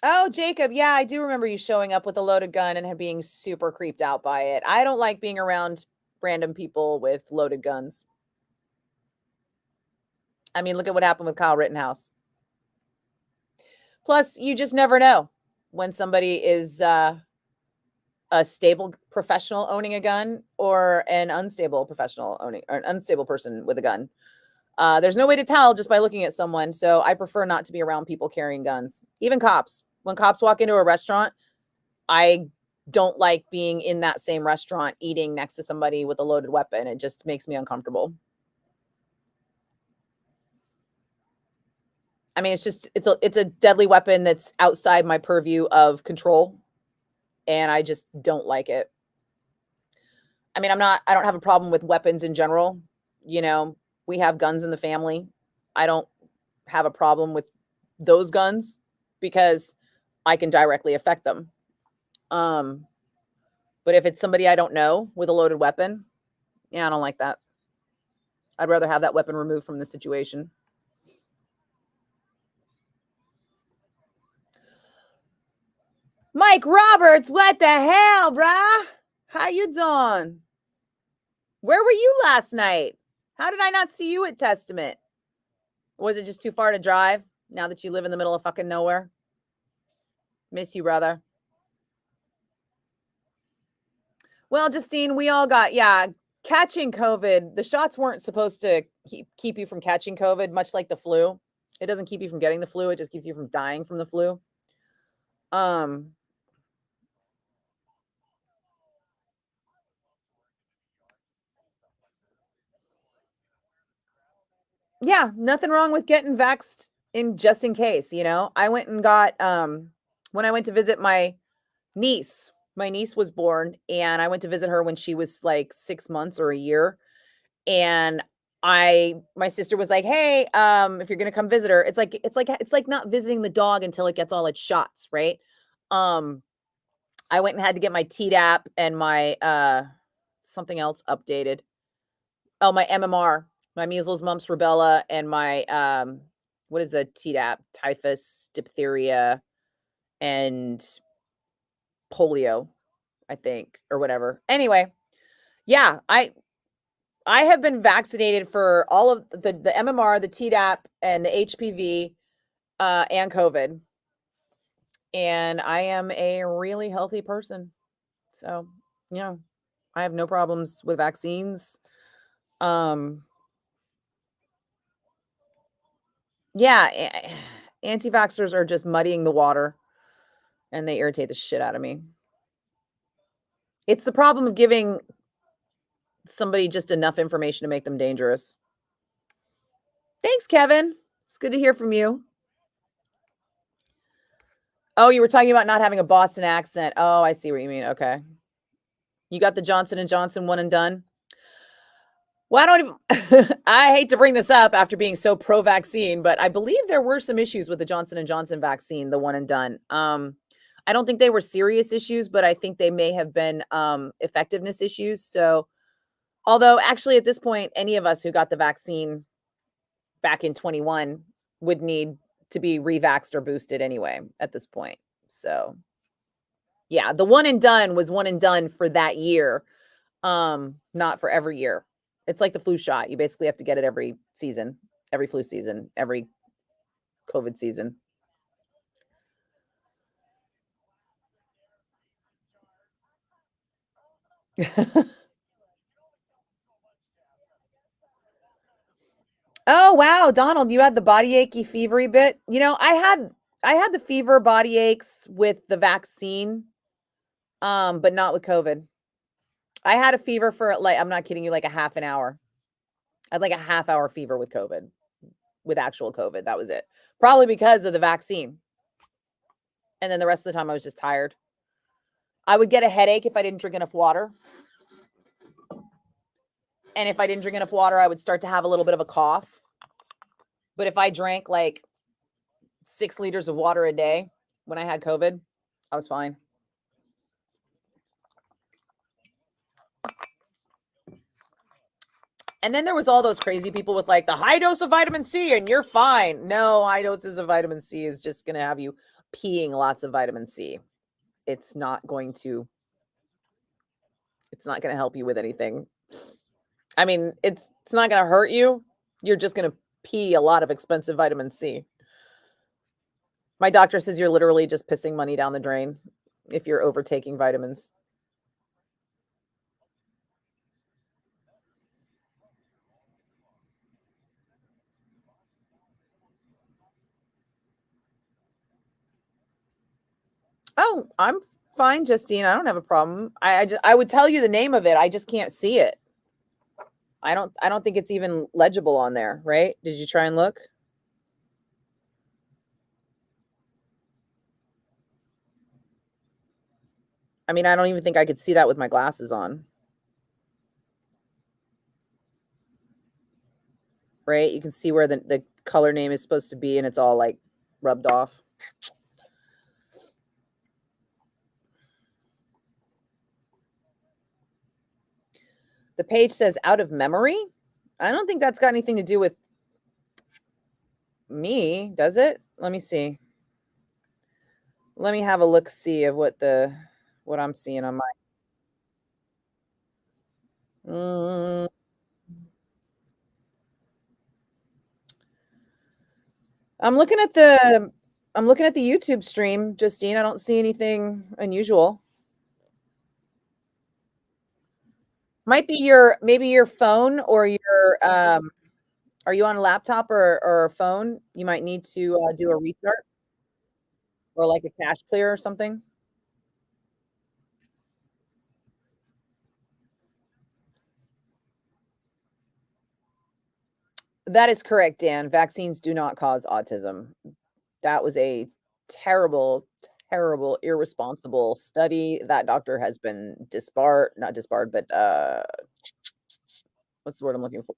Speaker 1: Oh, Jacob. Yeah, I do remember you showing up with a loaded gun and being super creeped out by it. I don't like being around random people with loaded guns. I mean, look at what happened with Kyle Rittenhouse. Plus, you just never know when somebody is a stable professional owning a gun or an unstable professional owning, or an unstable person with a gun. There's no way to tell just by looking at someone. So I prefer not to be around people carrying guns, even cops. When cops walk into a restaurant, I don't like being in that same restaurant eating next to somebody with a loaded weapon. It just makes me uncomfortable. I mean, it's a deadly weapon that's outside my purview of control, and I just don't like it. I mean, I don't have a problem with weapons in general. You know, we have guns in the family. I don't have a problem with those guns because I can directly affect them. But if it's somebody I don't know with a loaded weapon, yeah, I don't like that. I'd rather have that weapon removed from the situation. Mike Roberts, what the hell, brah? How you doing? Where were you last night? How did I not see you at Testament? Was it just too far to drive now that you live in the middle of fucking nowhere? Miss you, brother. Well, Justine, we all got, catching COVID. The shots weren't supposed to keep you from catching COVID, much like the flu. It doesn't keep you from getting the flu. It just keeps you from dying from the flu. Yeah, nothing wrong with getting vaxxed in just in case, you know. I went and got when I went to visit my niece. My niece was born and I went to visit her when she was like 6 months or a year. And my sister was like, "Hey, if you're going to come visit her, it's like not visiting the dog until it gets all its shots, right?" I went and had to get my Tdap and my something else updated. Oh, my MMR, my measles, mumps, rubella, and my what is the Tdap? Typhus, diphtheria, and polio, I think, or whatever. Anyway, yeah, I have been vaccinated for all of the MMR, the Tdap, and the HPV, and COVID, and I am a really healthy person. So, yeah, I have no problems with vaccines. Yeah, anti-vaxxers are just muddying the water and they irritate the shit out of me. It's the problem of giving somebody just enough information to make them dangerous. Thanks, Kevin. It's good to hear from you. Oh, you were talking about not having a Boston accent. Oh, I see what you mean. Okay. You got the Johnson & Johnson one and done? Well, I don't even I hate to bring this up after being so pro-vaccine, but I believe there were some issues with the Johnson & Johnson vaccine, the one and done. I don't think they were serious issues, but I think they may have been effectiveness issues. So, although actually at this point, any of us who got the vaccine back in 21 would need to be revaxxed or boosted anyway at this point. So, yeah, the one and done was one and done for that year, not for every year. It's like the flu shot. You basically have to get it every season, every flu season, every COVID season. Oh, wow, Donald, you had the body achy fevery bit. You know, I had the fever body aches with the vaccine, but not with COVID. I had a fever for like, I'm not kidding you, like a half an hour. I had like a half-hour fever with COVID, with actual COVID. That was it. Probably because of the vaccine. And then the rest of the time I was just tired. I would get a headache if I didn't drink enough water. And if I didn't drink enough water, I would start to have a little bit of a cough. But if I drank like 6 liters of water a day when I had COVID, I was fine. And then there was all those crazy people with like the high dose of vitamin C and you're fine. No, high doses of vitamin C is just going to have you peeing lots of vitamin C. It's not going to help you with anything. I mean, it's not going to hurt you. You're just going to pee a lot of expensive vitamin C. My doctor says you're literally just pissing money down the drain if you're overtaking vitamins. Oh, I'm fine, Justine. I don't have a problem. I would tell you the name of it. I just can't see it. I don't think it's even legible on there, right? Did you try and look? I mean, I don't even think I could see that with my glasses on. Right? You can see where the color name is supposed to be, and it's all like rubbed off. The page says out of memory. I don't think that's got anything to do with me, does it? Let me see. Let me have a look see of what I'm seeing on my. Mm, I'm looking at the I'm looking at the YouTube stream, Justine. I don't see anything unusual. Might be your maybe your phone or your are you on a laptop or a phone? You might need to do a restart or like a cache clear or something. That is correct, Dan. Vaccines do not cause autism. That was a terrible, terrible, irresponsible study. That doctor has been disbarred, not disbarred, but what's the word I'm looking for?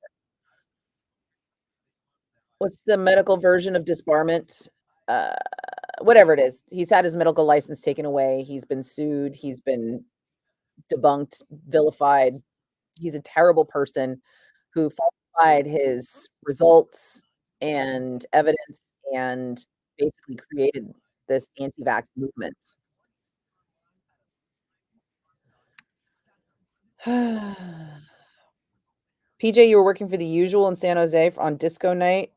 Speaker 1: What's the medical version of disbarment? Uh, whatever it is. He's had his medical license taken away. He's been sued. He's been debunked, vilified. He's a terrible person who falsified his results and evidence and basically created this anti-vax movement. PJ, you were working for the usual in San Jose on disco night,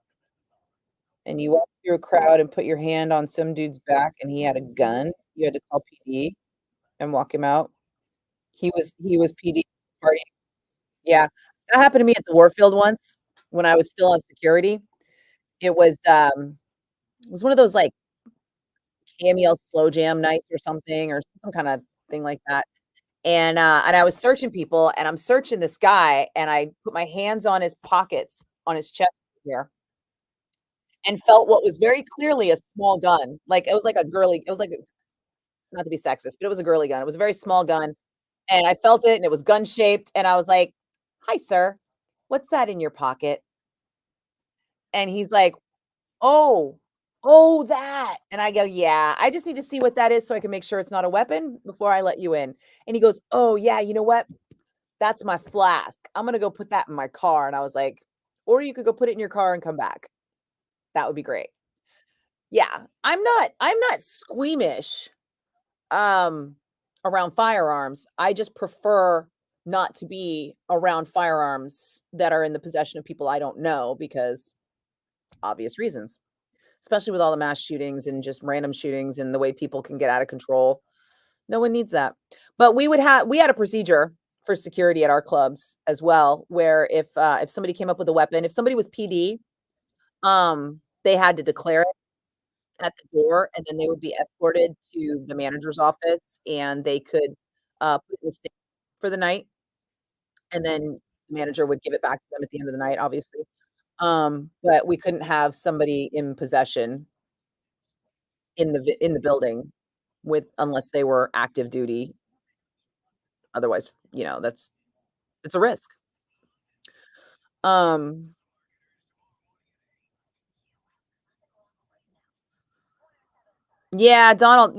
Speaker 1: and you walked through a crowd and put your hand on some dude's back, and he had a gun. You had to call PD and walk him out. He was PD party. Yeah, that happened to me at the Warfield once when I was still on security. It was one of those like Cameo slow jam nights or something, or some kind of thing like that. And I was searching people, and I'm searching this guy, and I put my hands on his pockets, on his chest here, and felt what was very clearly a small gun. Like, it was like a girly it was like a not to be sexist, but it was a girly gun. It was a very small gun, and I felt it, and it was gun shaped, and I was like, "Hi, sir. What's that in your pocket?" And he's like, "Oh, oh, that." And I go, "Yeah, I just need to see what that is so I can make sure it's not a weapon before I let you in." And he goes, "Oh, yeah, you know what? That's my flask. I'm gonna go put that in my car." And I was like, "Or you could go put it in your car and come back. That would be great." Yeah, I'm not squeamish, um, around firearms. I just prefer not to be around firearms that are in the possession of people I don't know because obvious reasons, especially with all the mass shootings and just random shootings and the way people can get out of control. No one needs that. But we had a procedure for security at our clubs as well, where if somebody came up with a weapon, if somebody was PD, they had to declare it at the door, and then they would be escorted to the manager's office, and they could put it in the safe for the night, and then the manager would give it back to them at the end of the night, obviously. But we couldn't have somebody in possession in the building with unless they were active duty. Otherwise, that's it's a risk. Um, yeah, Donald,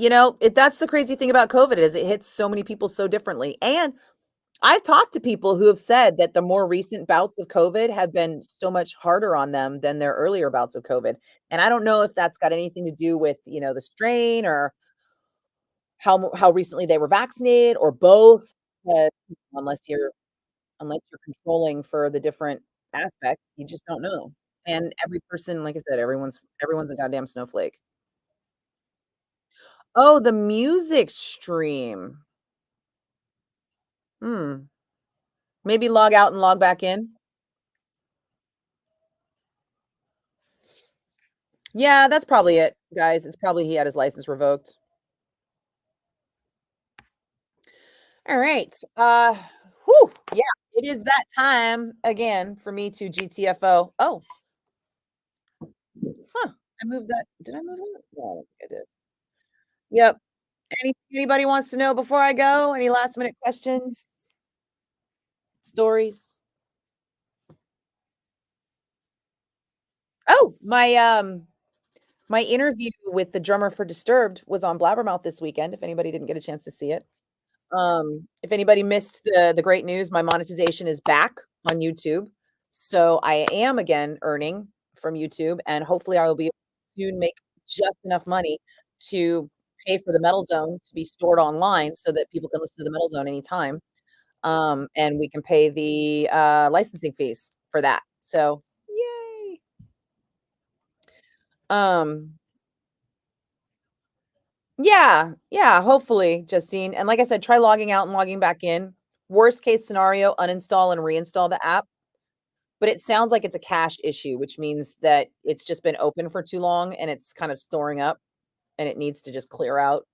Speaker 1: that's the crazy thing about COVID is it hits so many people so differently. And I've talked to people who have said that the more recent bouts of COVID have been so much harder on them than their earlier bouts of COVID. And I don't know if that's got anything to do with, the strain or how recently they were vaccinated or both. But unless you're unless you're controlling for the different aspects, you just don't know. And every person, like I said, everyone's a goddamn snowflake. Oh, the music stream. Hmm. Maybe log out and log back in. Yeah, that's probably it, guys. It's probably he had his license revoked. All right. Whew, yeah, it is that time again for me to GTFO. Oh, huh. I moved that. Did I move that? No, I don't think I did. Yep. Anybody wants to know before I go? Any last minute questions, stories? Oh, my interview with the drummer for Disturbed was on Blabbermouth this weekend, if anybody didn't get a chance to see it. If anybody missed the great news, my monetization is back on YouTube. So I am again earning from YouTube, and hopefully I will be able to soon make just enough money to pay for the Metal Zone to be stored online so that people can listen to the Metal Zone anytime. And we can pay the licensing fees for that. So yay. Um, yeah, yeah, hopefully, Justine. And like I said, try logging out and logging back in. Worst case scenario, uninstall and reinstall the app. But it sounds like it's a cache issue, which means that it's just been open for too long and it's kind of storing up and it needs to just clear out.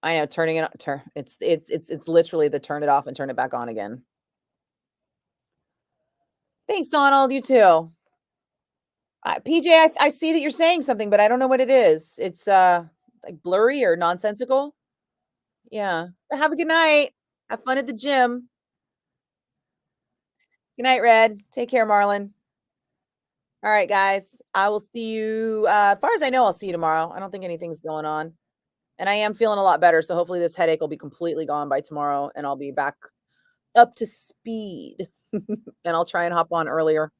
Speaker 1: I know turning it turn it's literally the turn it off and turn it back on again. Thanks, Donald. You too. PJ, I see that you're saying something, but I don't know what it is. It's like blurry or nonsensical. Yeah. But have a good night. Have fun at the gym. Good night, Red. Take care, Marlon. All right, guys. I will see you. As far as I know, I'll see you tomorrow. I don't think anything's going on. And I am feeling a lot better. So hopefully this headache will be completely gone by tomorrow and I'll be back up to speed. And I'll try and hop on earlier.